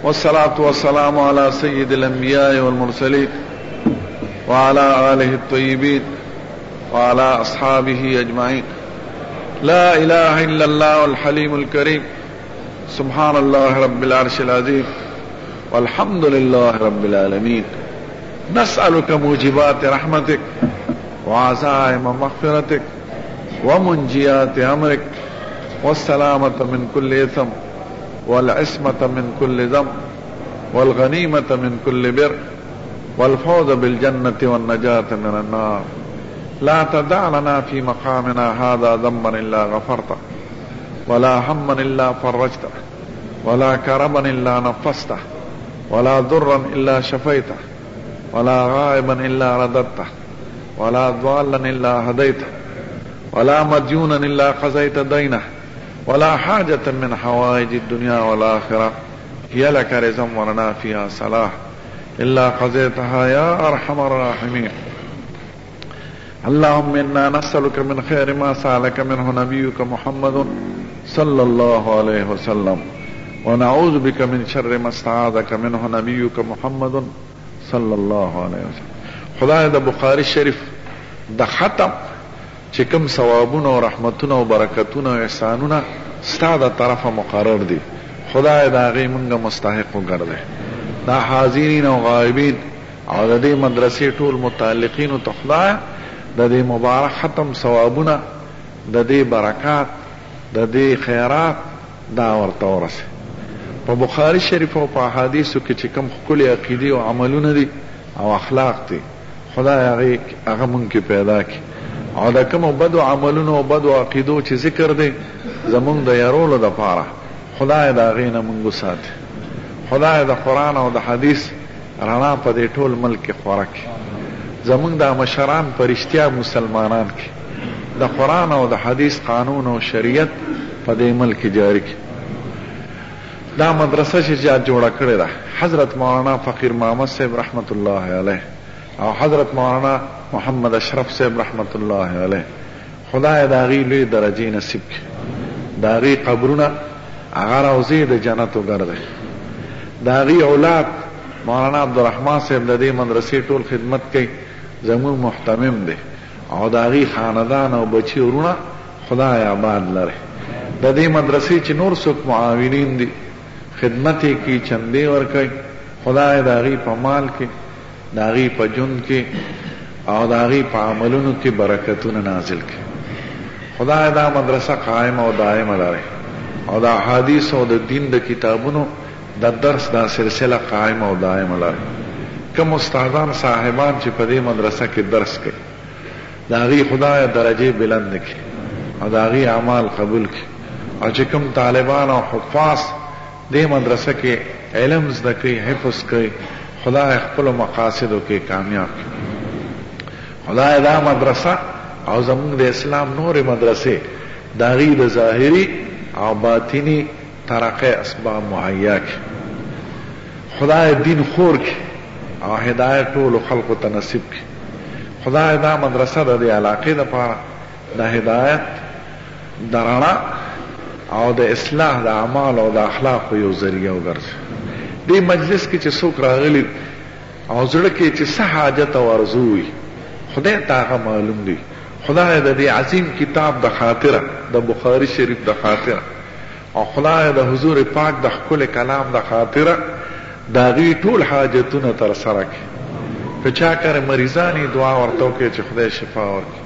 والصلاة والسلام على سيد الأنبياء والمرسلين وعلى آله الطيبين وعلى أصحابه أجمعين. لا إله إلا الله الحليم الكريم سبحان الله رب العرش العظيم والحمد لله رب العالمين. نسألك موجبات رحمتك وعزائم مغفرتك ومنجيات أمرك والسلامة من كل إثم والعصمة من كل ذنب والغنيمة من كل بر والفوز بالجنة والنجاة من النار. لا تدع لنا في مقامنا هذا ذنبا إلا غفرته ولا هما إلا فرجته ولا كربا إلا نفسته ولا ضرا إلا شفيته ولا غائبا إلا رددته ولا ضالا إلا هديته ولا مديونا إلا قضيت دينه ولا حاجة من حوائج الدنيا والآخرة هي لك رزق ولنا فيها صلاح إلا قضيتها يا أرحم الراحمين. اللهم إنا نسألك من خير ما سألك منه نبيك محمد صلى الله عليه وسلم ونعوذ بك من شر ما استعاذك منه نبيك محمد صلى الله عليه وسلم. خدای د بخاری شریف د ختم چې کوم ثوابونه او رحمتونه او برکتونه او احسانونه ستا د طرفه مقرر دي، خدای د هغې مونږ مستحق وګرځئ. دا حاضرین او غایبین او د دې مدرسې ټول متعلقینو ته خدای د دې مبارک ختم ثوابونه، د دې برکات، د دې خیرات دا ورته ورسې. په بخاری شریف او په احادیثو کې چې کوم ښکلي عقیدې او عملونه دي او اخلاق دي، خدای هغه مونږ کې پیدا کړي. او د کومو بدو عملونو او بدو عقیدو چې ذکر دی زمونږ د یارولو دپاره خدای د هغې نه مونږ وساتي. خدای د قرآن او د حدیث رڼا په دې ټول ملک کې خوره کړي. زمونږ د مشران په رښتیا مسلمانان کړي. د قرآن او د حدیث قانون او شریعت په دې ملک جاری کړي. دا مدرسه چې چا جوړه کړې ده حضرت مولانا فقیر محمد صاحب رحمت الله علیه او حضرت مولانا محمد اشرف صاحب رحمت الله علیه، خدای د هغې لوی درجې نصیب کړي. د هغې قبرونه هغه روضې د جنت وګرځئ. د هغې اولاد مولانا عبدالرحمن صاحب د دې مدرسې ټول خدمت کوي، زموږ محتمم دی. او د هغې خاندان او بچي ورونه خدای آباد لري. د دې مدرسې چې نور څوک معاونین دي خدمت یې کوي، چندې ورکوي، خدای د هغې په مال کې، د هغې په ژوند کې او د هغې په عملونو کې برکتونه نازل کړي. خدای دا مدرسه قائم او دائمه لري او د احادیث او د دین د کتابونو د درس دا سلسله قائم او دائمه لري. کوم استادان صاحبان چې په دې مدرسه کې درس کوي د هغې خدای درجې بلند کړي او د هغې اعمال قبول کړي. او چې کوم طالبان او حفاظ دې مدرسه کې علم زده کوي، حفظ کوي، خدای خپلو مقاصدو کې کامیاب کړي. خدای دا مدرسه او زمونږ د اسلام نورې مدرسې د هغې د ظاهري او باطني ترقی اسباب مهیا کړي. خدای دین خور کړي او هدایت ټولو خلقو ته نصیب کړي. خدای دا مدرسه د دې علاقې دپاره د هدایت، د رڼا او د اصلاح د اعمال او د اخلاقو یو ذریعه وګرځي. دې مجلس کې چې څوک راغلي او زړه کې چې څه حاجت او ارزو وي خدای ته هغه معلوم دی. خدای د دې عظیم کتاب د خاطره، د بخاری شریف د خاطره او خدای د حضور پاک د ښکلي کلام د خاطره د هغې ټول حاجتونه تر سره کړي. که چا کره مریضان دعا ورته وکړي چې خدای شفا ورکړي،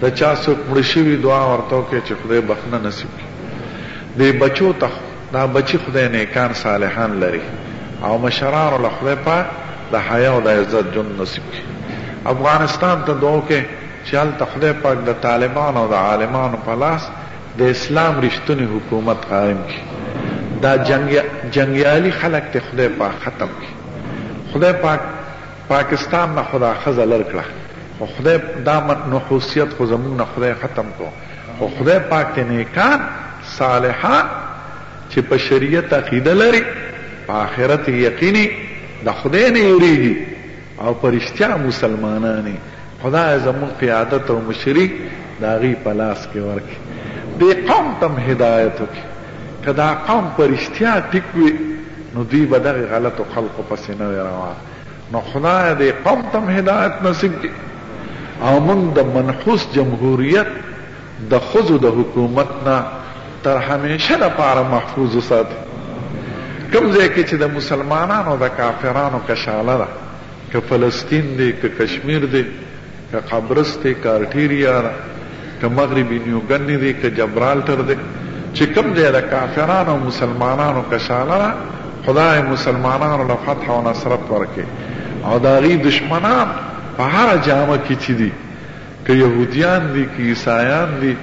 د چا څوک مړه شوي دعا ورته وکړي چې خدای بخښنه نصیب کړي. دې بچو ته دا بچي خدای نیکان صالحان لري او مشرانو له خدای پاک د حیا او د عزت ژوند نصیب کړي. افغانستان ته دعا وکړئ چې هلته خدای پاک د طالبانو او د عالمانو په لاس د اسلام رښتونی حکومت قائم کړي. دا جنګیالي خلک ته خدای پاک ختم کړي. خدای پاک پاکستان نه خدا ښځه لر کړه، خو خدای دا نحوسیت خو زمونږ نه خدای ختم کړو. خو خدای پاک ته نیکان صالحان چې په شریعت عقیده لري، په آخرت یقیني، د خدای نه یریږي او په رښتیا مسلمانانی، خدای زمونږ قیادت او مشري د هغې په لاس کې ورکړي. دې قوم ته هم هدایت وکړي که دا قوم پرشتیا ټیک وي نو دوی به دغه غلطو خلقو پسې نه وي روان. نو خدای دې قوم ته هدایت نصیب کړي او موږ د منحوس جمهوریت د ښځو د حکومت نه تر همیشه دپاره محفوظ وساتي. کوم ځای کې چې د مسلمانانو د کافرانو کشاله ده، که فلسطین دی، که کشمیر دی، که قبرس دی، که ارټیریا ده، که مغربي نیوګنې دی، که جبرالټر دی، چې کوم ځای د کافرانو او مسلمانانو کشاله ده، خدای مسلمانانو له فتح او نصرت ورکړي او د هغوی دشمنان په هره جامه کې چې دي، که یهودیان دي، که عیسایان دي،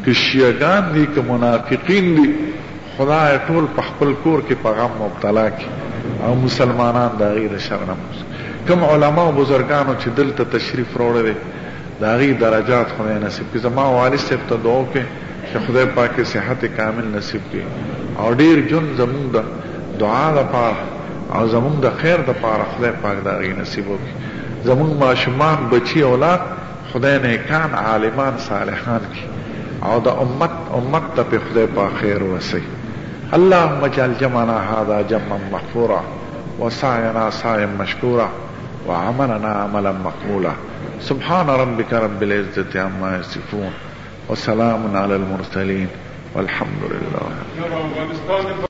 که شیعګان دي، که منافقین دي، خدای ټول په خپل کور کې په غم مبتلا کړي او مسلمانان د هغوی د شر نه کوم علما او بزرګانو چې دلته تشریف راوړی دی د هغوی درجات خدای نصیب کړي. زما والد صاحب ته دعا وکړئ چې خدای پاک صحت کامل نصیب کړي او ډېر ژوند زمونږ د دعا دپاره او زمونږ د خیر دپاره خدای پاک د هغوی نصیب وکړي. زمونږ ماشومان بچي اولاد خدای نیکان عالمان صالحان کړي او د امت ته پې خدای پاک خیر ورسوي. اللهم اجعل جمعنا هذا جمعا محفورا وسعينا سعيا مشكورا وعملنا عملا مقبولا. سبحان ربك رب العزة عما يصفون وسلام على المرسلين والحمد لله.